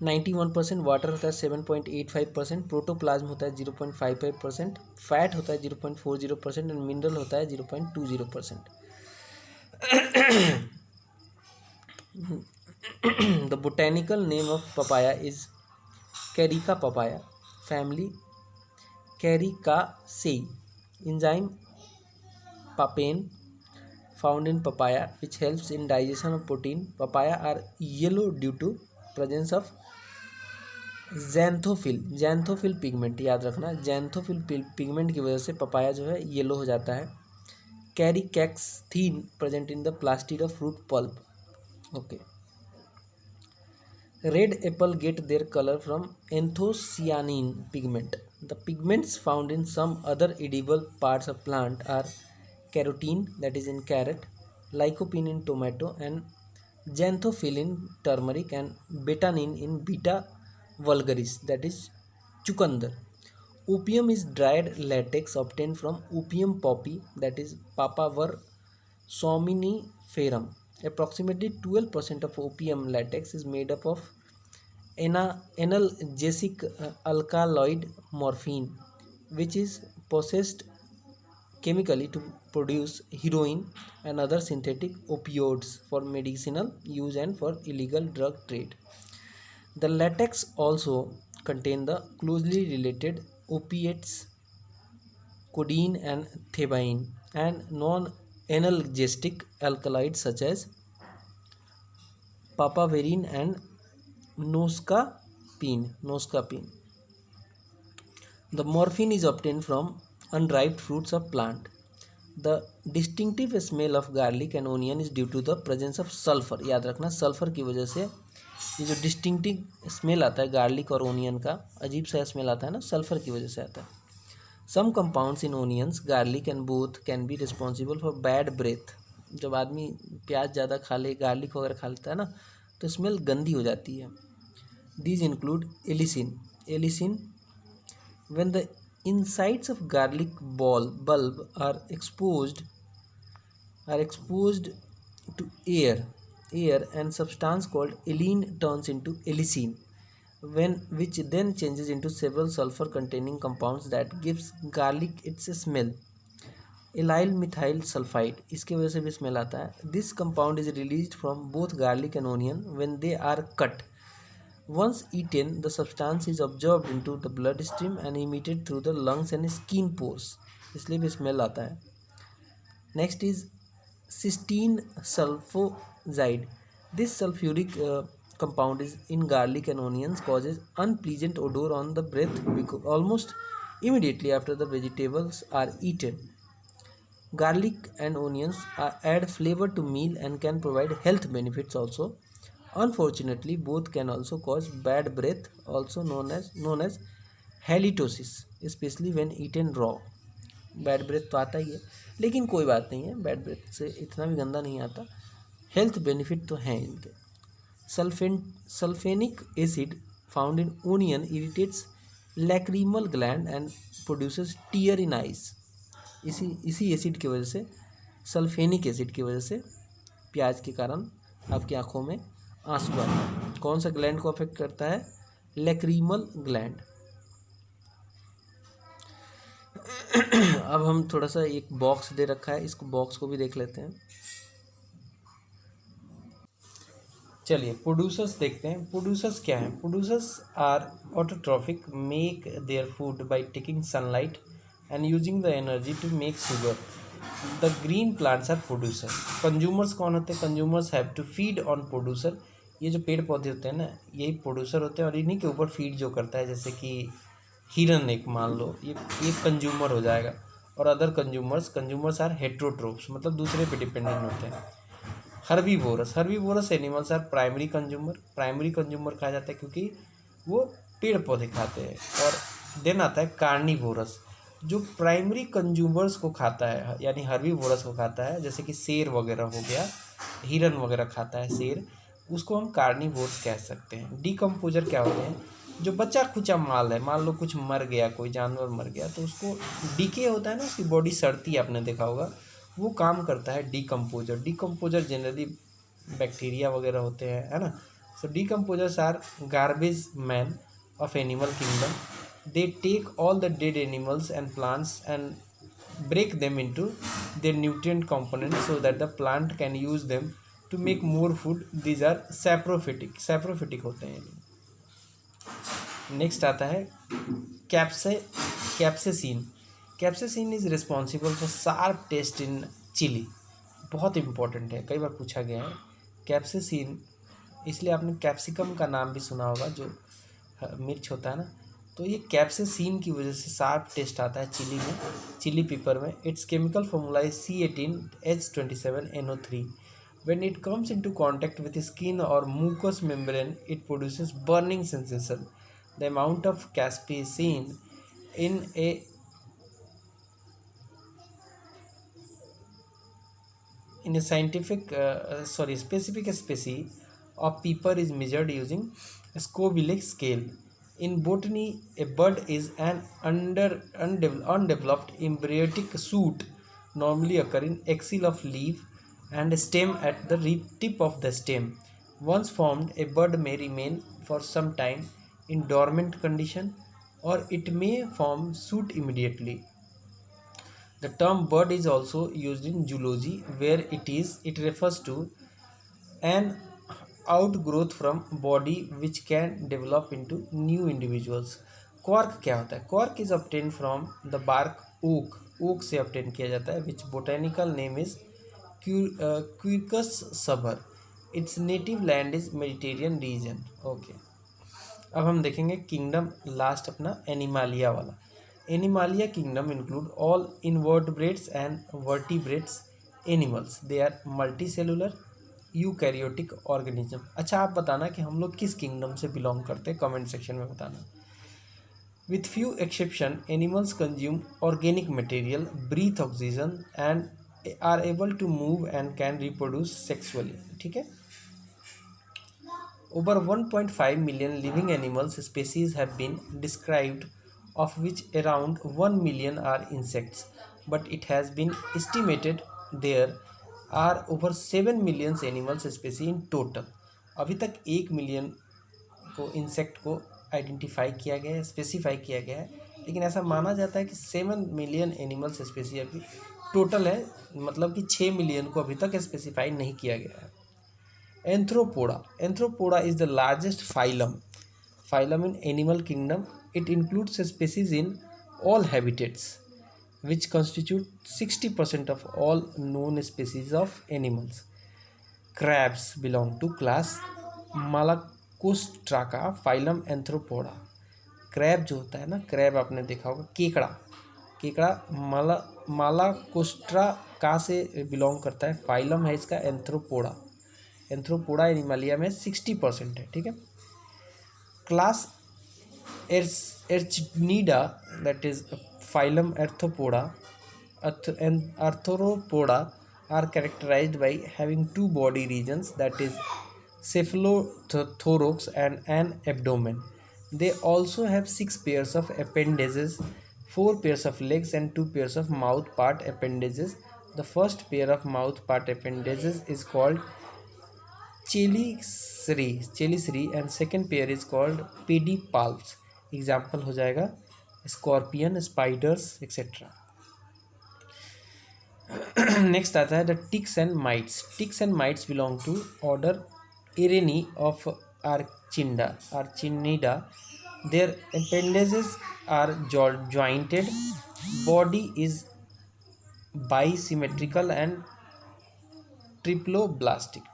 91%, वाटर होता है 7.85%, प्रोटोप्लाज्म होता है 0.55%, फैट होता है 0.40% एंड मिनरल होता है 0.20%. The botanical name of papaya is Carica papaya, family Caricaceae. Enzyme papain found in papaya which helps in digestion of protein. Papaya are yellow due to presence of xanthophyll pigment. याद रखना, xanthophyll pigment की वजह से पपाया जो है येलो हो जाता है. Caricaxthene present in the plastid of fruit pulp. Okay. Red apple get their color from anthocyanin pigment. The pigments found in some other edible parts of plant are carotene, that is in carrot, lycopene in tomato, and xanthophyll in turmeric, and betanin in beta vulgaris, that is chucandar. Opium is dried latex obtained from opium poppy, that is Papaver somniferum. Approximately 12% of opium latex is made up of analgesic alkaloid morphine, which is processed chemically to produce heroin and other synthetic opioids for medicinal use and for illegal drug trade. The latex also contain the closely related opiates codeine and thebaine, and non-analgesic alkaloids such as papaverine and noscapine. The morphine is obtained from unripe fruits of plant. The distinctive smell of garlic and onion is due to the presence of sulfur. याद रखना, सल्फर की वजह से ये जो डिस्टिंक्टिव स्मेल आता है गार्लिक और ओनियन का, अजीब सा स्मेल आता है ना, सल्फर की वजह से आता है. Some compounds in onions, garlic and both can be responsible for bad breath. जब आदमी प्याज ज़्यादा खा ले, गार्लिक वगैरह खा लेता है ना, तो स्मेल गंदी हो जाती है. These include allicin. When the insides of garlic bulb are exposed to air, and substance called alline turns into allicin, which then changes into several sulfur containing compounds that gives garlic its smell. Allyl methyl sulfide, इसके वजह से भी स्मेल आता है. This compound is released from both garlic and onion when they are cut. Once eaten, the substance is absorbed into the bloodstream and emitted through the lungs and skin pores, इसलिए भी स्मेल आता है. Next is cysteine sulfoxide. This sulfuric compound is in garlic and onions causes unpleasant odor on the breath almost immediately after the vegetables are eaten. Garlic and onions add flavor to meal and can provide health benefits also. Unfortunately, both can also cause bad breath, also known as halitosis, especially when eaten raw. Bad breath तो आता ही है, लेकिन कोई बात नहीं है, बैड ब्रेथ से इतना भी गंदा नहीं आता, हेल्थ बेनिफिट तो हैं इनके। Sulphenic acid found in onion irritates lacrimal gland and produces tier in eyes. इसी एसिड की वजह से, सल्फेनिक एसिड की वजह से प्याज के कारण आपकी आंखों में आंसू आता है। कौन सा ग्लैंड को अफेक्ट करता है? Lacrimal gland. अब हम थोड़ा सा एक बॉक्स दे रखा है, इसको बॉक्स को भी देख लेते हैं। चलिए प्रोड्यूसर्स देखते हैं। प्रोड्यूसर्स क्या हैं? Producers are autotrophic, make their food by taking sunlight and using the energy to make sugar. The green plants are producer. Consumers कौन होते हैं? Consumers have to feed on producer. ये जो पेड़ पौधे होते हैं ना, यही प्रोड्यूसर होते हैं और इन्हीं के ऊपर फीड जो करता है, जैसे कि हिरन एक मान लो, ये कंज्यूमर हो जाएगा। और अदर कंज्यूमर्स आर हेट्रोट्रोप्स, मतलब दूसरे पे डिपेंडेंट होते हैं। Herbivorous animals are primary consumer कहा जाता है क्योंकि वो पेड़ पौधे खाते हैं। और देन आता है कार्निवोरस, जो प्राइमरी कंज्यूमर्स को खाता है, यानी हर्बीवोरस को खाता है, जैसे कि शेर वगैरह हो गया, हिरन वगैरह खाता है शेर, उसको हम कार्निवोर्स कह सकते हैं। डिकम्पोजर क्या होते हैं? जो बचा खुचा माल है, मान लो कुछ मर गया, कोई जानवर मर गया, तो उसको डीके होता है ना, उसकी बॉडी सड़ती है, आपने देखा होगा, वो काम करता है डिकम्पोजर जनरली बैक्टीरिया वगैरह होते हैं, है ना। So decomposers are garbage man of animal kingdom. They take all the dead animals and plants and break them into their nutrient components so that the plant can use them to make more food. These are saprophytic होते हैं। नेक्स्ट आता है capsaicin is responsible for sharp taste in chilli. बहुत इंपॉर्टेंट है, कई बार पूछा गया है कैप्सेसिन, इसलिए आपने कैप्सिकम का नाम भी सुना होगा, जो मिर्च होता है ना, तो ये कैप्सेसिन की वजह से शार्प टेस्ट आता है चिली पेपर में। It's chemical formula is C18H27NO3। When it comes into contact with skin or mucous membrane, it produces burning sensation. The amount of capsaicin in a specific species of pepper is measured using Scoville scale. In botany, a bud is an undeveloped embryonic shoot, normally occur in axil of leaf and stem at the tip of the stem. Once formed, a bud may remain for some time in dormant condition, or it may form shoot immediately. The term bud is also used in zoology, where it refers to an outgrowth from body which can develop into new individuals. Cork क्या होता है? Cork is obtained from the bark oak से obtain किया जाता है, which botanical name is Quercus subber. Its native land is Mediterranean region. Okay. अब हम देखेंगे किंगडम लास्ट अपना एनिमालिया वाला। Animalia kingdom include all invertebrates and vertebrates animals. They are multicellular eukaryotic organism. अच्छा, आप बताना कि हम लोग किस किंगडम से बिलोंग करते हैं, कमेंट सेक्शन में बताना। With few exception, animals consume organic material, breathe oxygen and are able to move and can reproduce sexually. ठीक है। Over 1.5 million living animals species have been described, of which around 1 million are insects. But it has been estimated there are over 7 million animals species in total. अभी तक 1 मिलियन को इंसेक्ट को आइडेंटिफाई किया गया है, स्पेसिफाई किया गया है, लेकिन ऐसा माना जाता है कि 7 मिलियन एनिमल्स स्पेसीज अभी टोटल है, मतलब कि 6 मिलियन को अभी तक स्पेसिफाई नहीं किया गया है। Anthropoda is the largest phylum in animal kingdom. It includes species in all habitats, which constitute 60% of all known species of animals. Crabs belong to class Malacostraca, phylum Anthropoda. Crab जो होता है ना, क्रैब आपने देखा होगा, केकड़ा मालाकोस्ट्रा का से बिलोंग करता है। फाइलम है इसका एंथ्रोपोडा। एंथ्रोपोडा एनिमलिया में 60% है, ठीक है। Class Arachnida that is phylum Arthropoda and arthropoda are characterized by having two body regions, that is cephalothorax and an abdomen. They also have 6 pairs of appendages, 4 pairs of legs and 2 pairs of mouth part appendages. The first pair of mouth part appendages is called chelicerae and second pair is called pedipalps. Example हो जाएगा स्कॉर्पियन, स्पाइडर्स एक्सेट्रा। नेक्स्ट आता है the ticks and mites. Ticks and mites belong to order Araneae of Arachnida. Their appendages are jointed, body is bisymmetrical and triploblastic.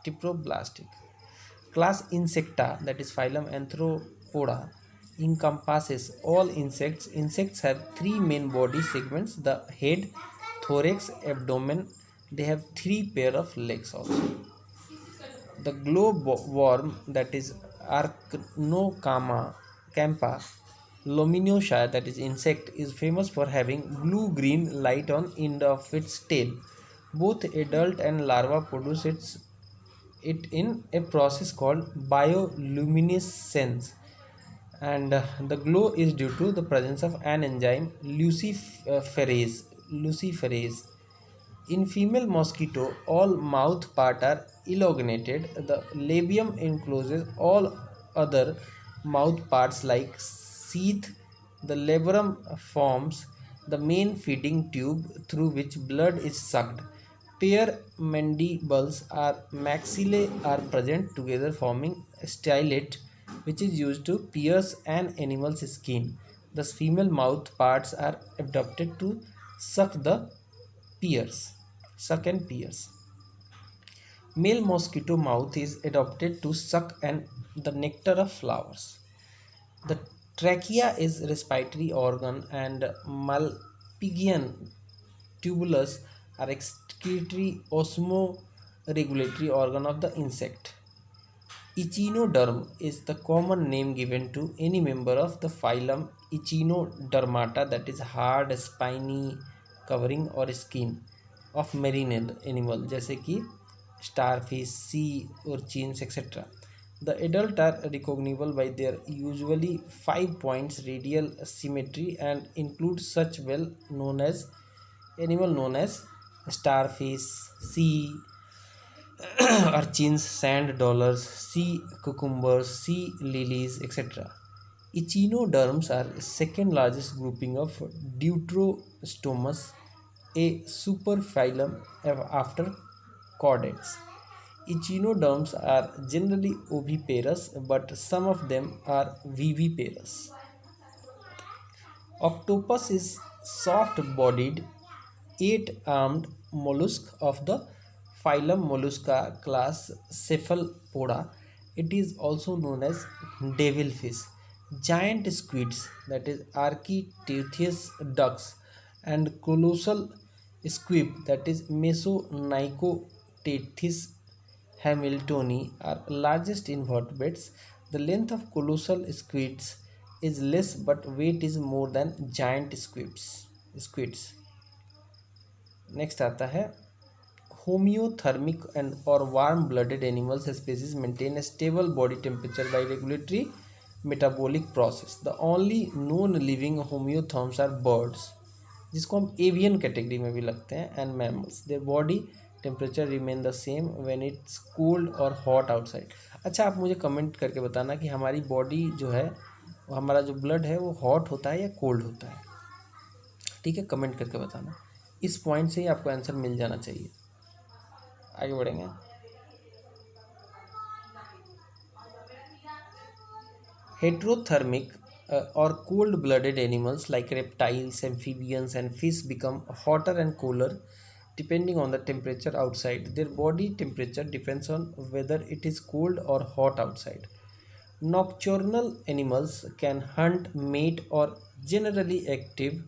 Class Insecta, that is phylum Arthropoda, encompasses all insects. Insects have 3 main body segments: the head, thorax, abdomen. They have 3 pair of legs also. The glowworm, that is Arachnocampa luminosa, that is insect, is famous for having blue-green light on end of its tail. Both adult and larva produce it in a process called bioluminescence, and the glow is due to the presence of an enzyme luciferase. In female mosquito, all mouth part are elongated. The labium encloses all other mouth parts like sheath. The labrum forms the main feeding tube through which blood is sucked. Pair mandibles or maxillae are present together forming stylet, which is used to pierce an animal's skin. Thus, female mouth parts are adapted to suck and pierce. Male mosquito mouth is adapted to suck and the nectar of flowers. The trachea is respiratory organ and Malpighian tubulus are excretory osmoregulatory organ of the insect. Echinoderm is the common name given to any member of the phylum Echinodermata, that is hard spiny covering or skin of marine animal जैसे कि starfish, sea urchins etc. The adult are recognizable by their usually 5 points radial symmetry and include such well known as animal known as starfish, sea urchins, sand dollars, sea cucumbers, sea lilies, etc. Echinoderms are second largest grouping of Deuterostomus, a superphylum after chordates. Echinoderms are generally oviparous, but some of them are viviparous. Octopus is soft-bodied, 8-armed mollusk of the phylum Mollusca class Cephalopoda. It is also known as devilfish. Giant squids, that is Architeuthis ducks, and colossal squid, that is Mesonychoteuthis hamiltoni, are largest invertebrates. The length of colossal squids is less but weight is more than giant squids. Next आता है homeothermic and or warm blooded animals species maintain a stable body temperature by regulatory metabolic process. The only known living homeotherms are birds, जिसको हम एवियन कैटेगरी में भी लगते हैं, and mammals. Their body temperature remain the same when it's cold और हॉट आउटसाइड. अच्छा, आप मुझे कमेंट करके बताना कि हमारी बॉडी जो है, हमारा जो ब्लड है वो हॉट होता है या कोल्ड होता है. ठीक है, कमेंट करके बताना. इस पॉइंट से ही आपको आंसर मिल जाना चाहिए. आगे बढ़ेंगे. Heterothermic or cold-blooded animals like reptiles, amphibians, and fish become hotter and cooler depending on the temperature outside. Their body temperature depends on whether it is cold or hot outside. Nocturnal animals can hunt, mate, or generally active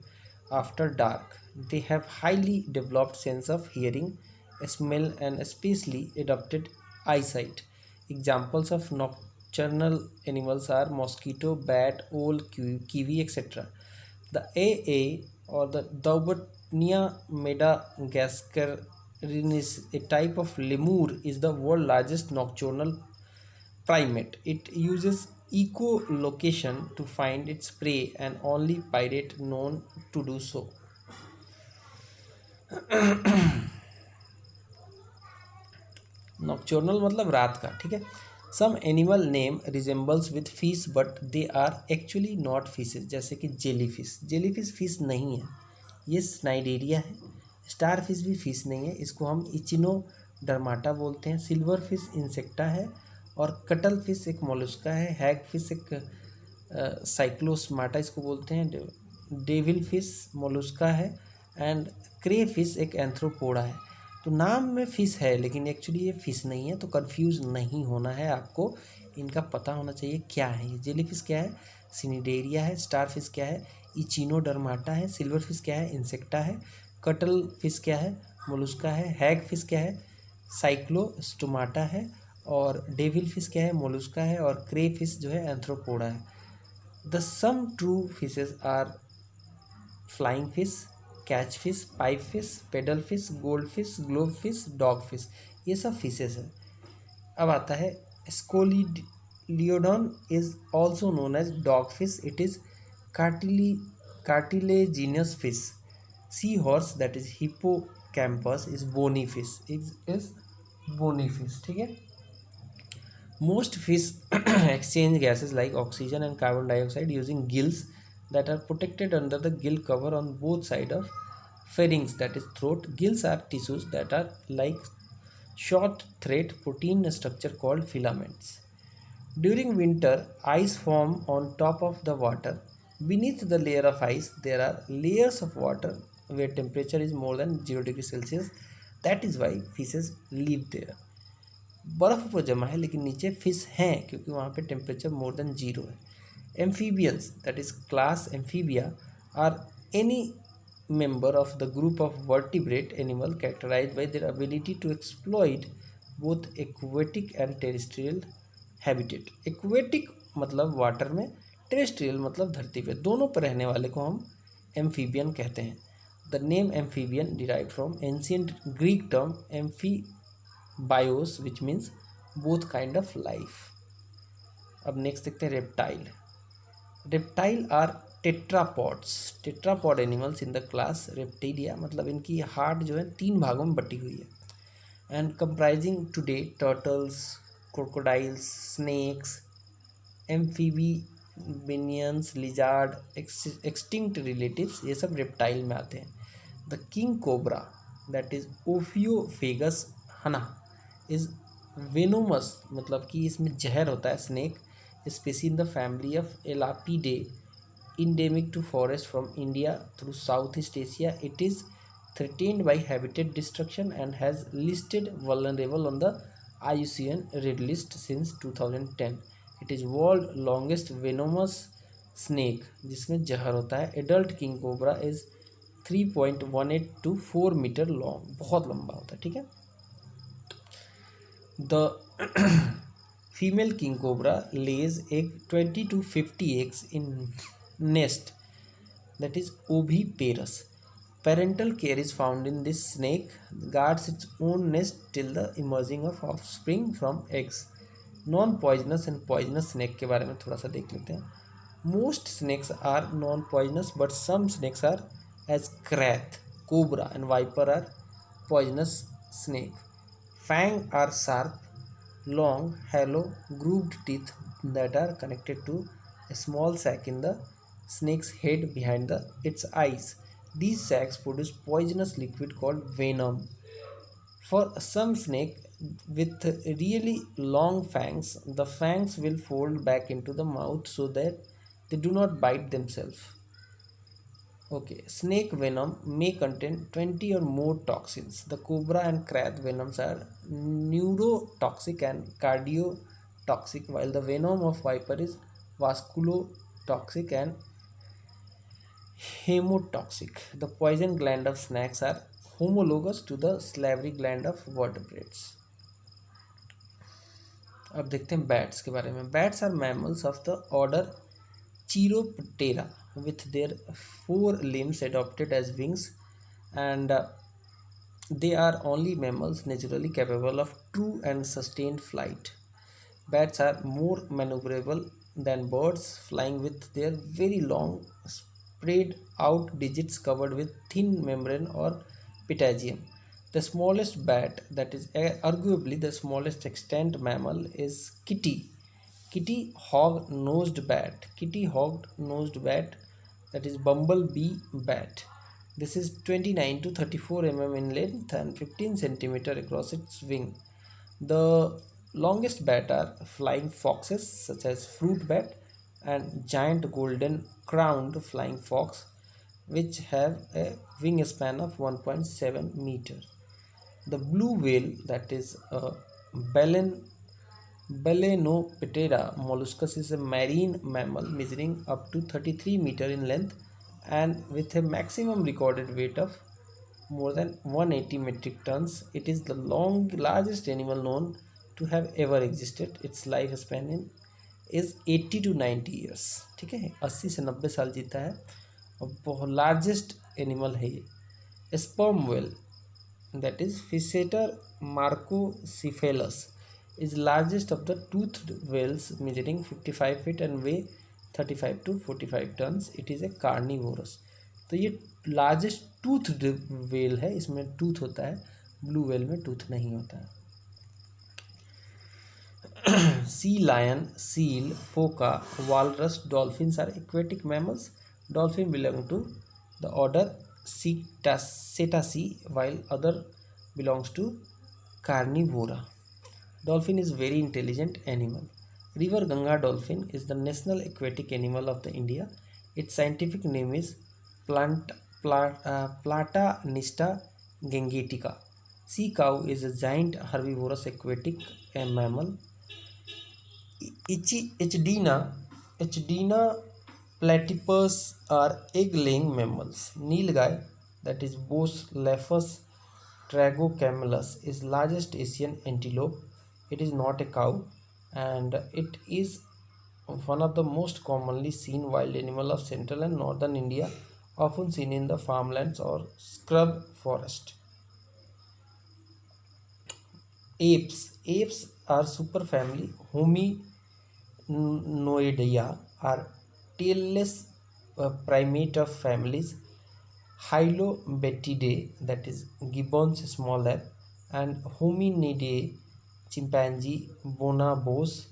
after dark. They have highly developed sense of hearing, smell, and especially adapted eyesight. Examples of nocturnal animals are mosquito, bat, owl, kiwi, etc. The AA or the Daubertnia madagascarinis, a type of lemur, is the world's largest nocturnal primate. It uses echolocation to find its prey and only pirate known to do so. Nocturnal मतलब रात का, ठीक है। Some animal name resembles with fish but they are actually not fishes, जैसे कि जेलीफिश। जेलीफिश फिश नहीं है, ये स्नाइडेरिया है। स्टार फिश भी फिश नहीं है, इसको हम इचिनोडर्माटा बोलते हैं। सिल्वर फिश इंसेक्टा है। और कटल फिश एक मोलस्का है। हैग फिश एक साइक्लोस्माटा इसको बोलते हैं। डेविल फिश मोलस्का है। एंड क्रे फिश एक एंथ्रोपोडा है। तो नाम में फ़िश है लेकिन एक्चुअली ये फ़िश नहीं है, तो कंफ्यूज नहीं होना है आपको। इनका पता होना चाहिए क्या है ये। जेली फिश क्या है? सिनिडेरिया है। स्टार फिश क्या है? इचिनोडर्माटा है। सिल्वर फिश क्या है? इंसेक्टा है। कटल फिश क्या है? मोलस्का है। हैग फिश क्या है? साइक्लोस्टोमाटा है। और डेविल फिश क्या है? मोलस्का है। और क्रे फिश जो है एंथ्रोपोडा है। The some true fishes are flying fish, cat fish, pipe fish, paddle fish, gold fish, globe fish, dog fish, ये सब फिशेज हैं। अब आता है Scoliodon is also known as dog fish. It is cartilaginous fish. Sea horse that is Hippocampus is bony fish, is bony fish, ठीक है। Most fish exchange gases like oxygen and carbon dioxide using gills that are protected under the gill cover on both sides of pharynx, that is throat. Gills are tissues that are like short thread protein structure called filaments. During winter, ice form on top of the water. Beneath the layer of ice, there are layers of water where temperature is more than 0 degree Celsius. That is why fishes live there. बर्फ़ पर जमा है लेकिन नीचे फिश हैं क्योंकि वहाँ पे टेम्परेचर मोर देन 0 है। Amphibians that is class Amphibia are any member of the group of vertebrate animal characterized by their ability to exploit both aquatic and terrestrial habitat. Aquatic मतलब वाटर में, टेरेस्ट्रियल मतलब धरती पे, दोनों पर रहने वाले को हम एम्फीबियन कहते हैं। The name amphibian derive from ancient Greek term amphibios which means both kind of life. अब नेक्स्ट देखते हैं reptile. Reptile are tetrapods, tetrapod animals in the class Reptilia, मतलब इनकी हार्ट जो है 3 भागों में बटी हुई है। And comprising today turtles, crocodiles, snakes, amphibians, lizard, extinct relatives, ये सब रेप्टाइल में आते हैं। The king cobra that is Ophiophagus hannah is venomous, मतलब कि इसमें जहर होता है। Snake species in the family of Elapidae, endemic to forest from India through Southeast Asia. It is threatened by habitat destruction and has listed vulnerable on the IUCN Red List since 2010. It is world longest venomous snake जिसमें जहर होता है। Adult king cobra is 3.18 to 4 metre long, बहुत लंबा होता है, ठीक है। The female king cobra lays egg 20 to 50 eggs in nest that is oviparous. Parental care is found in this snake guards its own nest till the emerging of offspring from eggs. Non poisonous and poisonous snake के बारे में थोड़ा सा देख लेते हैं। Most snakes are non poisonous but some snakes are as krait, cobra and viper are poisonous snake. Fang are sharp, long, hollow, grooved teeth that are connected to a small sac in the snake's head behind its eyes. These sacs produce poisonous liquid called venom. For some snake with really long fangs, the fangs will fold back into the mouth so that they do not bite themselves. Okay, snake venom may contain 20 or more toxins. The cobra and crab venoms are neurotoxic and cardiotoxic, while the venom of viper is vasculotoxic and Hemotoxic. The poison gland of snakes are homologous to the salivary gland of vertebrates. अब देखते हैं बैट्स के बारे में. Bats are mammals of the order Chiroptera with their four limbs adopted as wings, and they are only mammals naturally capable of true and sustained flight. Bats are more maneuverable than birds, flying with their very long, spread out digits covered with thin membrane or patagium. The smallest bat, that is arguably the smallest extant mammal, is kitty hawk nosed bat, that is bumblebee bat. This is 29 to 34 mm in length and 15 centimeter across its wing. The longest bat are flying foxes such as fruit bat and giant golden crowned flying fox, which have a wingspan of 1.7 meter. The blue whale, that is Balenoptera molluscus, is a marine mammal measuring up to 33 meter in length and with a maximum recorded weight of more than 180 metric tons. It is the largest animal known to have ever existed. Its lifespan is 80 to 90 years. ठीक है, 80 से 90 साल जीता है और बहुत लार्जेस्ट एनिमल है ये. Sperm whale, that is Physeter marcocephalus, is largest of the toothed whales, measuring 55 feet and weigh 35 to 45 tons. It is a carnivorous. तो ये लार्जेस्ट टूथड वेल है, इसमें टूथ होता है, ब्लू वेल में टूथ नहीं होता है. Sea lion, seal, foca, walrus, dolphins are aquatic mammals. Dolphin belong to the order Cetaceae, while other belongs to Carnivora. Dolphin is very intelligent animal. River Ganga dolphin is the national aquatic animal of the India. Its scientific name is Platanista gangetica. Sea cow is a giant herbivorous aquatic mammal. Echidna platypus are egg-laying mammals. Nilgai, that is Bos tragocamelus, is largest Asian antelope. It is not a cow, and it is one of the most commonly seen wild animal of central and northern India, often seen in the farmlands or scrub forest. Apes are superfamily Hominoidea, are tailless primate of families Hylobatidae, that is gibbons smaller, and Hominidae, chimpanzee, bonobos,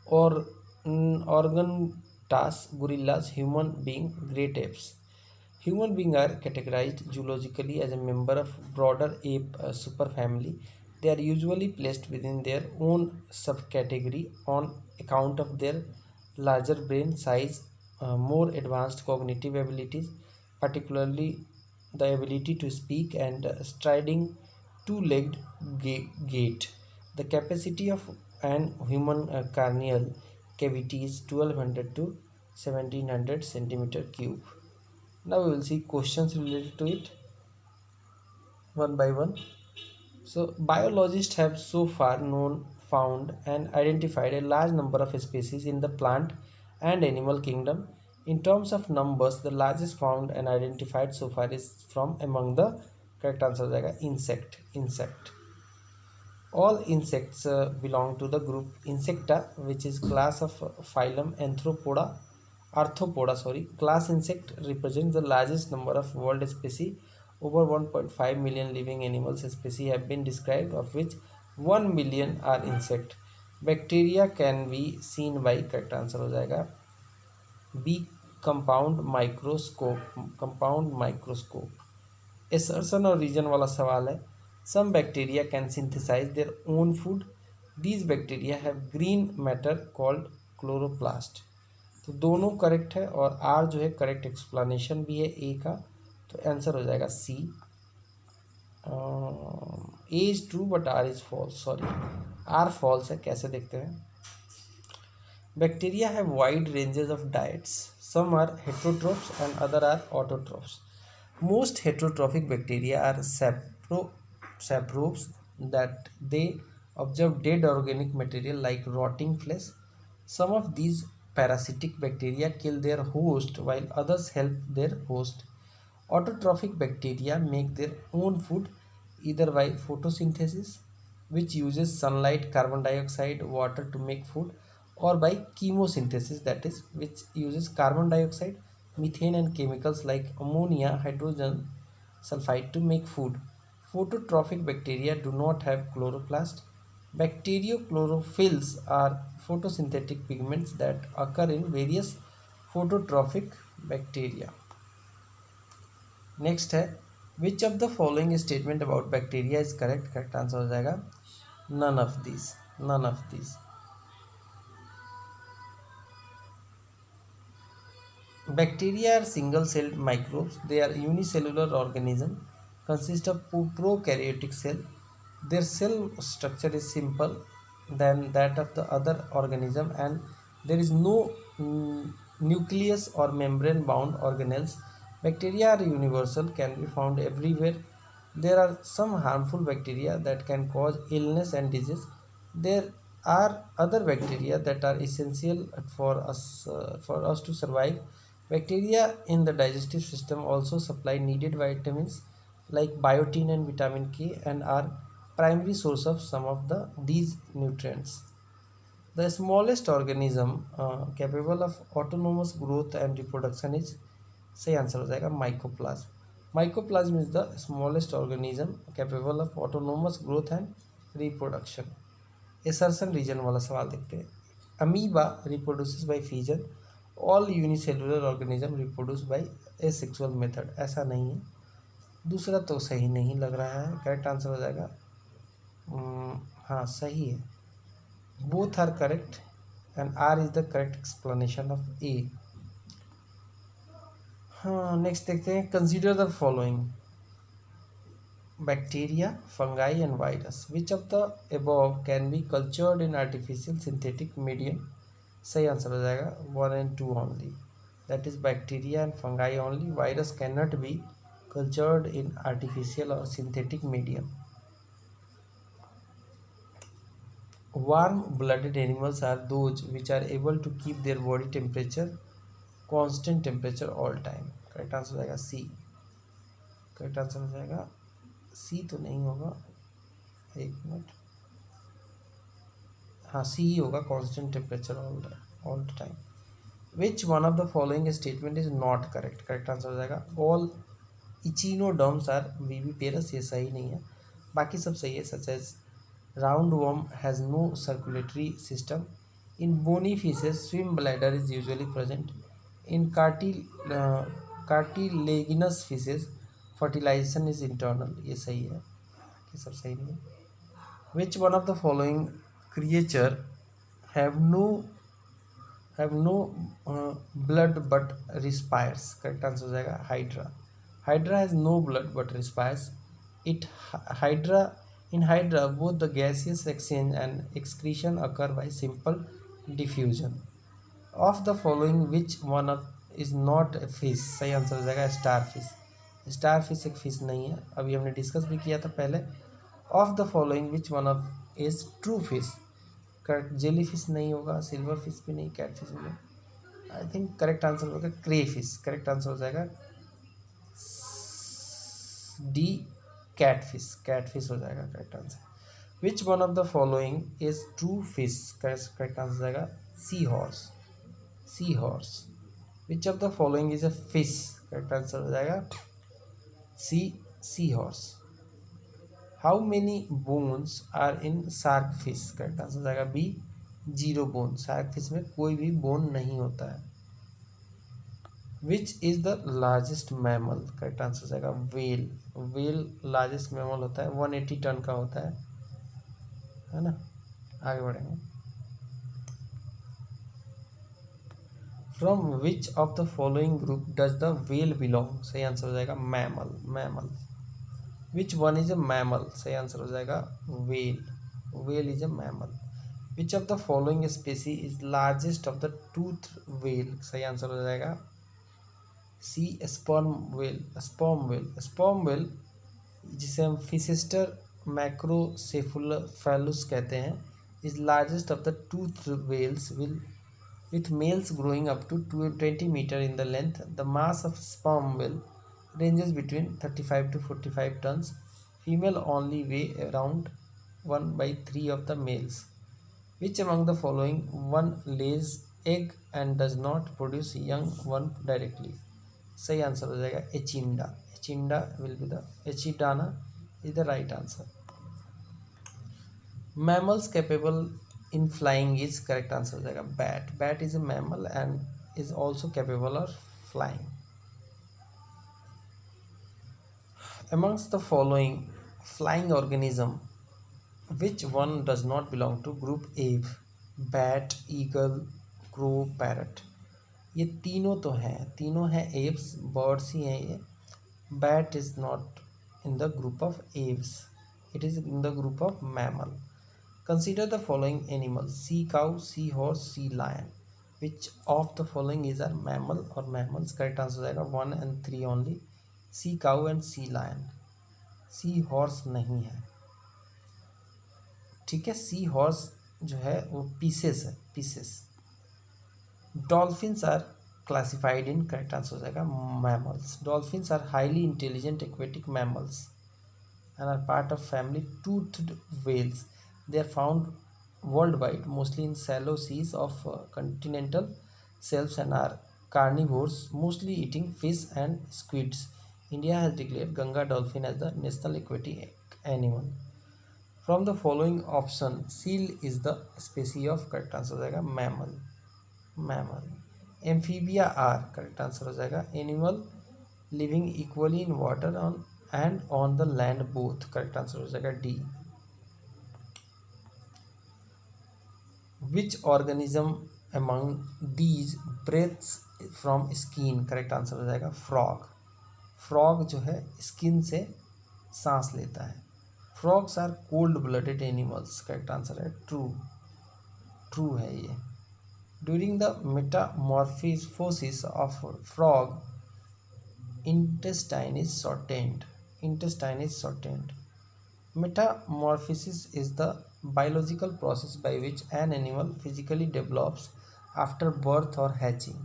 or orangutans, gorillas, human being, great apes. Human beings are categorized zoologically as a member of broader ape superfamily. They are usually placed within their own subcategory on account of their larger brain size, more advanced cognitive abilities, particularly the ability to speak, and striding two-legged gait. The capacity of an human cranial cavity is 1200 to 1700 centimeter cube. Now we will see questions related to it one by one. So biologists have so far found and identified a large number of species in the plant and animal kingdom. In terms of numbers, the largest found and identified so far is from among the, correct answer हो जाएगा insect. All insects belong to the group Insecta, which is class of phylum Arthropoda. Class insect represents the largest number of world species. Over 1.5 million living animals species have been described, of which 1 million are insect. Bacteria can be seen by, correct answer हो जाएगा B, compound microscope. Assertion और रीजन वाला सवाल है. Some bacteria can synthesize their own food. These bacteria have green matter called chloroplast. तो दोनों करेक्ट है और आर जो है करेक्ट एक्सप्लेनेशन भी है ए का, तो आंसर हो जाएगा C. A is true but R is false, sorry R false है. कैसे देखते हैं. Bacteria have wide ranges of diets. Some are heterotrophs and other are autotrophs. Most heterotrophic bacteria are saprobes, that they absorb dead organic material like rotting flesh. Some of these parasitic bacteria kill their host while others help their host. Autotrophic bacteria make their own food either by photosynthesis, which uses sunlight, carbon dioxide, water to make food, or by chemosynthesis, that is, which uses carbon dioxide, methane, and chemicals like ammonia, hydrogen sulfide to make food. Phototrophic bacteria do not have chloroplast. Bacteriochlorophylls are photosynthetic pigments that occur in various phototrophic bacteria. Next है which of the following statement about bacteria is correct. Correct answer हो जाएगा none of this. None of this. Bacteria are single celled microbes. They are unicellular organism consist of prokaryotic cell. Their cell structure is simple than that of the other organism and there is no nucleus or membrane bound organelles. Bacteria are universal, can be found everywhere. There are some harmful bacteria that can cause illness and disease. There are other bacteria that are essential for us to survive. Bacteria in the digestive system also supply needed vitamins like biotin and vitamin K and are primary source of some of these nutrients. The smallest organism capable of autonomous growth and reproduction is, सही आंसर हो जाएगा, mycoplasm. Mycoplasm is the smallest organism capable of autonomous growth and reproduction. Assertion reason वाला सवाल देखते हैं. Amoeba reproduces by fission. All unicellular organism reproduce by asexual method. ऐसा नहीं है. दूसरा तो सही नहीं लग रहा है. करेक्ट आंसर हो जाएगा हाँ सही है. Both are correct and R is the correct explanation of A. हाँ नेक्स्ट देखते हैं. Consider the following. Bacteria, fungi and virus. Which of the above can be cultured in artificial synthetic medium. सही आंसर हो जाएगा 1 and 2 only. That is bacteria and fungi only. Virus can not be cultured in artificial or synthetic medium. Warm-blooded animals are those which are able to keep their body temperature constant temperature all time. Correct answer हो जाएगा सी. करेक्ट आंसर हो जाएगा सी. तो नहीं होगा, एक मिनट. हाँ सी ही होगा, constant temperature all time. Which one of the following statement is not correct. Correct answer हो जाएगा ऑल इचिनोडर्म्स आर विविपेरस. ये सही नहीं है. बाकी सब सही है. Such as round worm has no circulatory system. In bony fishes swim bladder is usually present. In cartilaginous fishes fertilization is internal. ये सही है. ये सब सही नहीं है. Which one of the following creature have no blood but respires. Correct answer हो जाएगा hydra. Hydra has no blood but respires. In Hydra, both the gaseous exchange and excretion occur by simple diffusion. Of the following, which one is not a fish? सही आंसर हो जाएगा स्टारफिश. स्टारफिश एक फिश नहीं है. अभी हमने डिस्कस भी किया था पहले. Of the following which one of is true fish. Correct. Jelly fish नहीं होगा, सिल्वर फिश भी नहीं, कैट फिश भी नहीं. आई थिंक करेक्ट आंसर होगा क्रे फिश. करेक्ट आंसर हो जाएगा डी कैटफिश. कैटफिश हो जाएगा correct answer. Which one of the following is true fish. Correct answer हो जाएगा sea horse. Sea horse. Which of the following is a fish. Correct answer हो जाएगा sea horse. How many bones are in shark fish. Correct answer हो जाएगा बी 0 बोन. शार्क फिश में कोई भी बोन नहीं होता है. Which is the largest mammal. Correct answer हो जाएगा वेल. वेल लार्जेस्ट मैमल होता है. 180 टन का होता है ना. आगे बढ़ेंगे. From which of the following group does the whale belong. सही आंसर हो जाएगा mammal. Mammal. Which one is a mammal. सही आंसर हो जाएगा whale. Whale is a mammal. Which of the following species is largest of the tooth whale? सही आंसर हो जाएगा C sperm whale. Sperm whale जिसे हम फिसिस्टर मैक्रोसेफेलस कहते हैं is largest of the tooth whales will with males growing up to 20 meter in the length. The mass of sperm whale ranges between 35 to 45 tons. Female only weigh around 1 by 3 of the males. Which among the following one lays egg and does not produce young one directly? सही आंसर हो जाएगा एचिंडा। एचिंडा will be the एचिडाना is the right answer. Mammals capable in flying is correct answer हो जाएगा bat. Bat is a mammal and is also capable of flying. Amongst the following flying organism, which one does not belong to group Ave? Bat, eagle, crow, parrot. ये तीनों तो हैं, तीनों हैं एव्स, बर्ड्स ही हैं ये. Bat is not in the group of aves. It is in the group of mammal. Consider the following animals: sea cow, sea horse, sea lion. Which of the following is a mammal or mammals? Correct answer हो जाएगा 1 and 3 only. Sea cow and sea lion. Sea horse नहीं है. ठीक है, sea horse जो है वो पीसेस है, pieces. Dolphins are classified in, correct answer हो जाएगा mammals. Dolphins are highly intelligent aquatic mammals and are part of family toothed whales. They are found worldwide, mostly in shallow seas of continental shelves, and are carnivores, mostly eating fish and squids. India has declared Ganga dolphin as the national aquatic animal. From the following option, seal is the species of, correct answer हो जाएगा mammal. Mammal. Amphibia are, correct answer हो जाएगा animal living equally in water on and on the land both. Correct answer हो जाएगा D. Which organism among these breathes from skin? Correct answer हो जाएगा frog. Frog जो है skin से सांस लेता है. Frogs are cold blooded animals. Correct answer है true. True है ये. During the metamorphosis of frog, intestine is shortened. Intestine is shortened. Metamorphosis is the biological process by which an animal physically develops after birth or hatching,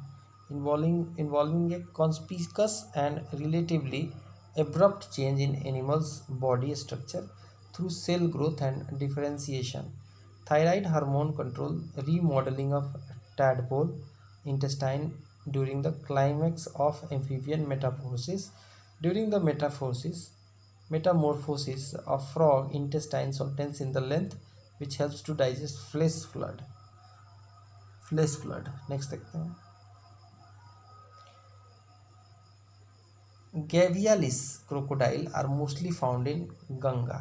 involving a conspicuous and relatively abrupt change in animal's body structure through cell growth and differentiation. Thyroid hormone control remodeling of tadpole intestine during the climax of amphibian metamorphosis. During the metamorphosis of frog intestine shortens in the length, which helps to digest flesh flood. Next देखते हैं. Gavialis crocodile are mostly found in Ganga,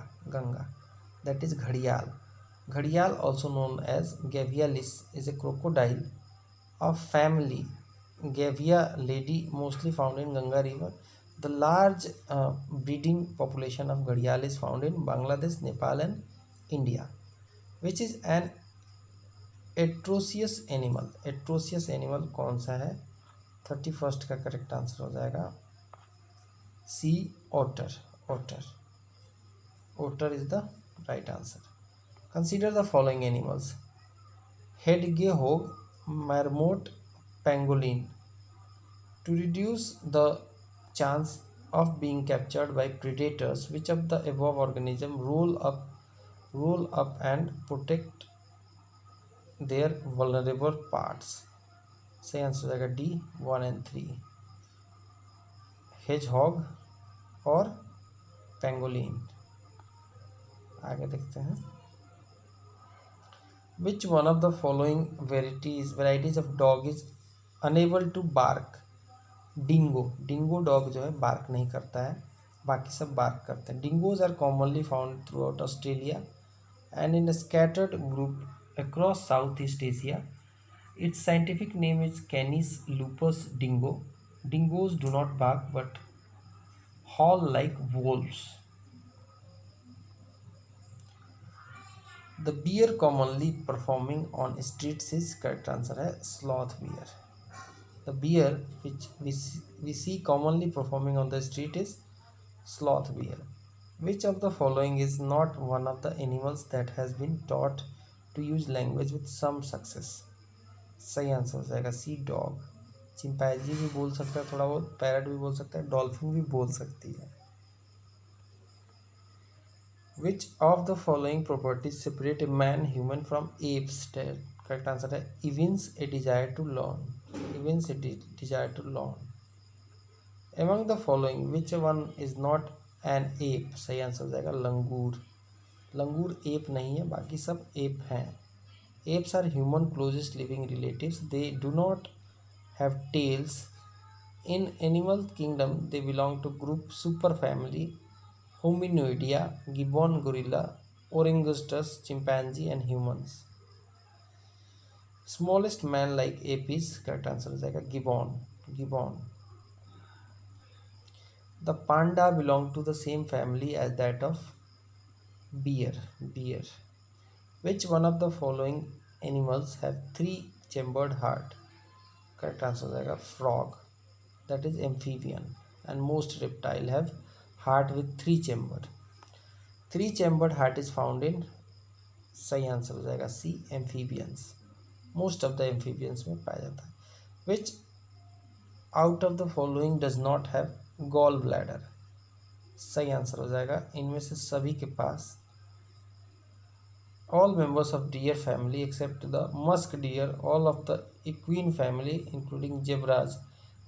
that is Ghadial. Ghadial, also known as Gavialis, is a crocodile of family Gavialidae, mostly found in Ganga river. The large breeding population of Ghadial is found in Bangladesh, Nepal and India. Which is an atrocious animal? Atrocious animal कौन सा है? 31st का करेक्ट आंसर हो जाएगा सी otter. Otter is the right answer. Consider the following animals: hedgehog, marmot, pangolin. To reduce the chance of being captured by predators, which of the above organisms roll up and protect their vulnerable parts? सही आंसर हो जाएगा डी 1 and 3. hedgehog और पेंगोलिन. आगे देखते हैं. Which one of the following varieties of dog is unable to bark? Dingo dog जो है बार्क नहीं करता है, बाकी सब बार्क करते हैं. Dingoes are commonly found throughout Australia and in a scattered group across Southeast Asia. Its scientific name is Canis lupus dingo. Dingoes do not bark but howl like wolves. The bear commonly performing on streets is, correct answer है sloth bear. The bear which we see commonly performing on the street is sloth bear. Which of the following is not one of the animals that has been taught to use language with some success? सही आंसर हो जाएगा सी डॉग. चिंपैंजी भी बोल सकता है थोड़ा बहुत, पैरट भी बोल सकता है, डॉल्फिन भी बोल सकती है. Which of the following properties separate a man human from apes? Correct answer है evince a desire to learn. evince a desire to learn. Among the following which one is not an ape? सही आंसर हो जाएगा लंगूर. लंगूर एप नहीं है, बाकी सब एप हैं. Apes are human closest living relatives. They do not have tails. In animal kingdom, they belong to group superfamily Hominoidea, gibbon gorilla, orangutans, chimpanzee and humans. Smallest man like ape is, correct answer हो जाएगा gibbon. gibbon. The panda belong to the same family as that of bear. bear. Which one of the following animals have three chambered heart? Correct answer हो जाएगा frog. That is amphibian. And most reptile have heart with three chamber. Three chambered heart is found in, सही आंसर हो जाएगा सी amphibians. Most of the amphibians में पाया जाता है. Which out of the following does not have gall bladder? सही आंसर हो जाएगा इनमें से सभी के पास. All members of deer family except the musk deer, all of the equine family including zebras,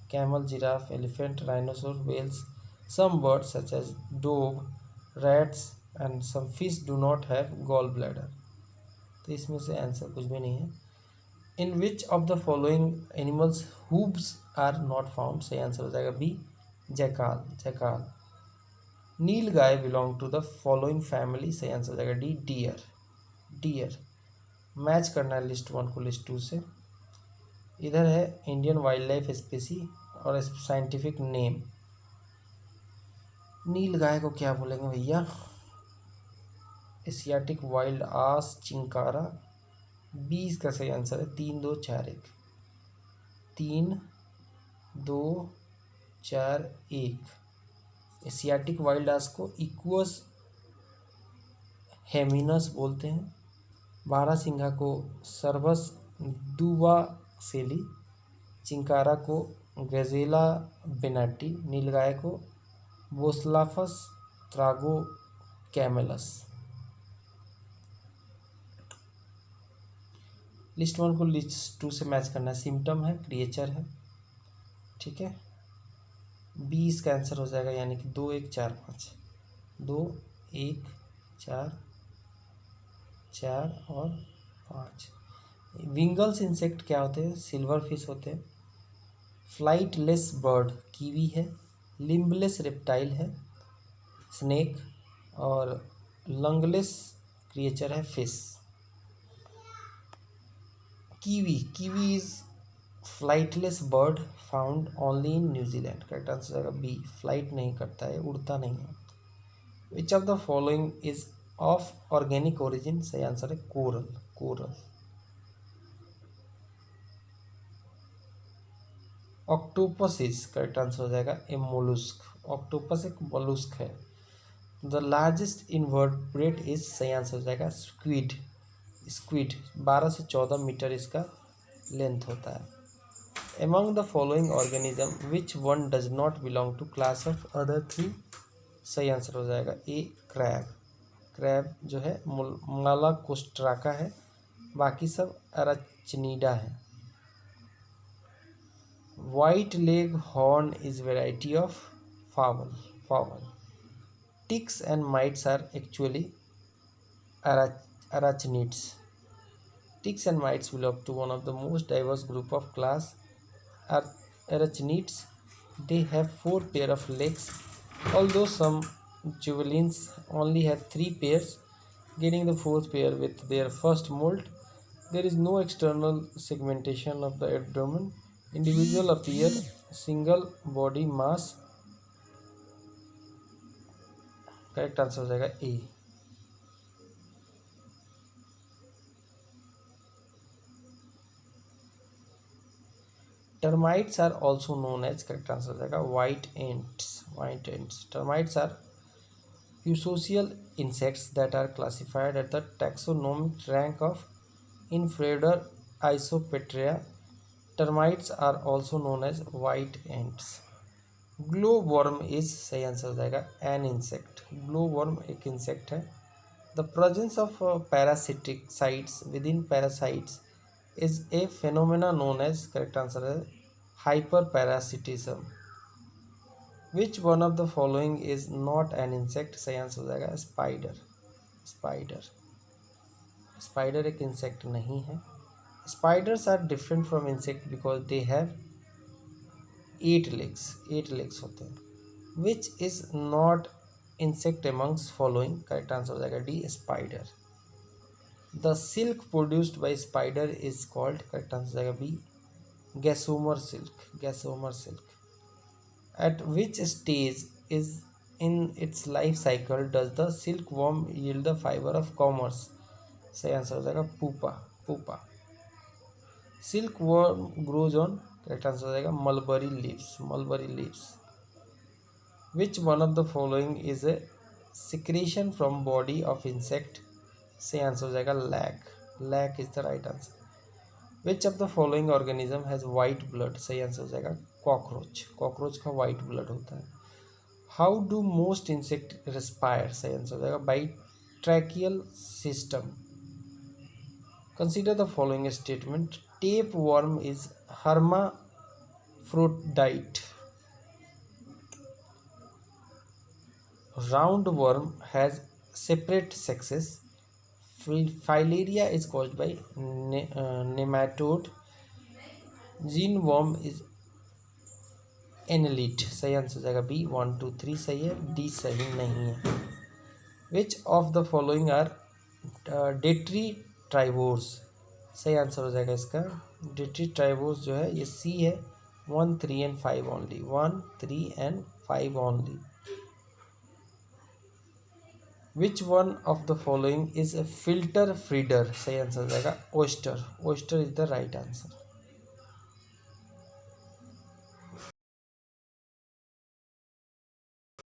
camel, giraffe, elephant, rhinoceros, whales, some birds such as dove, rats and some fish do not have gallbladder. तो इसमें से आंसर कुछ भी नहीं है. In which of the following animals hooves are not found? सही आंसर हो जाएगा B jackal. Jackal. Nilgai belong to the following family. सही आंसर हो जाएगा डी डियर. डियर. मैच करना है लिस्ट 1 को लिस्ट 2 से. इधर है इंडियन वाइल्ड लाइफ स्पीसी और साइंटिफिक नेम. नील गाय को क्या बोलेंगे भैया? एशियाटिक वाइल्ड आस चिंकारा. 20 का सही आंसर है 3 2 4 1. 3 2 4 1. एशियाटिक वाइल्ड आस को इक्वस हेमिनस बोलते हैं. बारहसिंघा को सर्वस दुवासेली. चिंकारा को गजेला बेनाटी. नीलगाय को बोस्लाफस त्रागो कैमेलस. लिस्ट 1 को लिस्ट 2 से मैच करना है. सिम्टम है, क्रिएचर है, ठीक है. 20 का आंसर हो जाएगा यानी कि 2 1 4 5. 2 1 4 4 और 5. विंगल्स इंसेक्ट क्या होते हैं? सिल्वर फिश होते हैं. फ्लाइटलेस बर्ड कीवी है. लिम्बलेस रेप्टाइल है स्नेक. और लंगलेस क्रिएचर है fish. Kiwi is flightless bird found only in New Zealand. Correct answer जाएगा बी. फ्लाइट नहीं करता है, उड़ता नहीं है. Which of the following is of organic origin? सही आंसर है coral. Coral. Octopus is, correct answer हो जाएगा ए मोलुस्क. ऑक्टोपस एक मोलुस्क है. द लार्जेस्ट इनवर्टब्रेट इज, सही आंसर हो जाएगा स्क्विड. स्क्विड 12 से 14 मीटर इसका लेंथ होता है. Among the following organism which one does not belong to class of other 3? सही आंसर हो जाएगा ए क्रैब. क्रैब जो है मालाकोस्ट्राका है, बाकी सब अराचनीडा है. White leghorn is variety of fowl. Fowl. Ticks and mites are actually arachnids. Ticks and mites belong to one of the most diverse group of class arachnids. They have 4 pair of legs, although some javelins only have 3 pairs, gaining the 4th pair with their first molt. There is no external segmentation of the abdomen. Individual appear single body mass. Correct answer हो जाएगा A. Termites are also known as, correct answer हो जाएगा white ants, white ants. Termites are eusocial insects that are classified at the taxonomic rank of Inferior Isopetria. Termites are also known as white ants. Glowworm is, सही आंसर हो जाएगा an insect. Glowworm एक इंसेक्ट है. The presence of parasitic sites within parasites is a phenomena known as, correct answer है hyperparasitism. Which one of the following is not an insect? सही आंसर हो जाएगा स्पाइडर, स्पाइडर। स्पाइडर एक इंसेक्ट नहीं है। Spiders are different from insect because they have 8 legs होते हैं। Which is not insect amongst following, correct answer हो जाएगा D spider. The silk produced by spider is called, correct answer हो जाएगा B gossamer silk, gossamer silk. At which stage is in its life cycle does the silkworm yield the fiber of commerce? सही आंसर हो जाएगा pupa, pupa. Silkworm grows on, correct answer हो जाएगा mulberry leaves, mulberry leaves. Which one of the following is a secretion from body of insect? सही आंसर हो जाएगा lac, lac is the right answer. Which of the following organism has white blood? सही आंसर हो जाएगा कॉकरोच, कॉकरोच का white blood होता है। How do most insect respire? सही आंसर हो जाएगा by tracheal system. Consider the following statement. Tapeworm is hermaphrodite. Roundworm has separate sexes. Filaria is caused by nematode. Ginworm is annelid. सही आंसर हो जाएगा बी 1 2 3 सही है, डी सही नहीं है। Which of the following are detritivores? सही आंसर हो जाएगा इसका डेट्रीट्राइवोर्स जो है ये सी है 1 3 and 5 only, 1 3 and 5 only. Which one of the following is a filter feeder? सही आंसर हो जाएगा oyster, oyster is the right answer.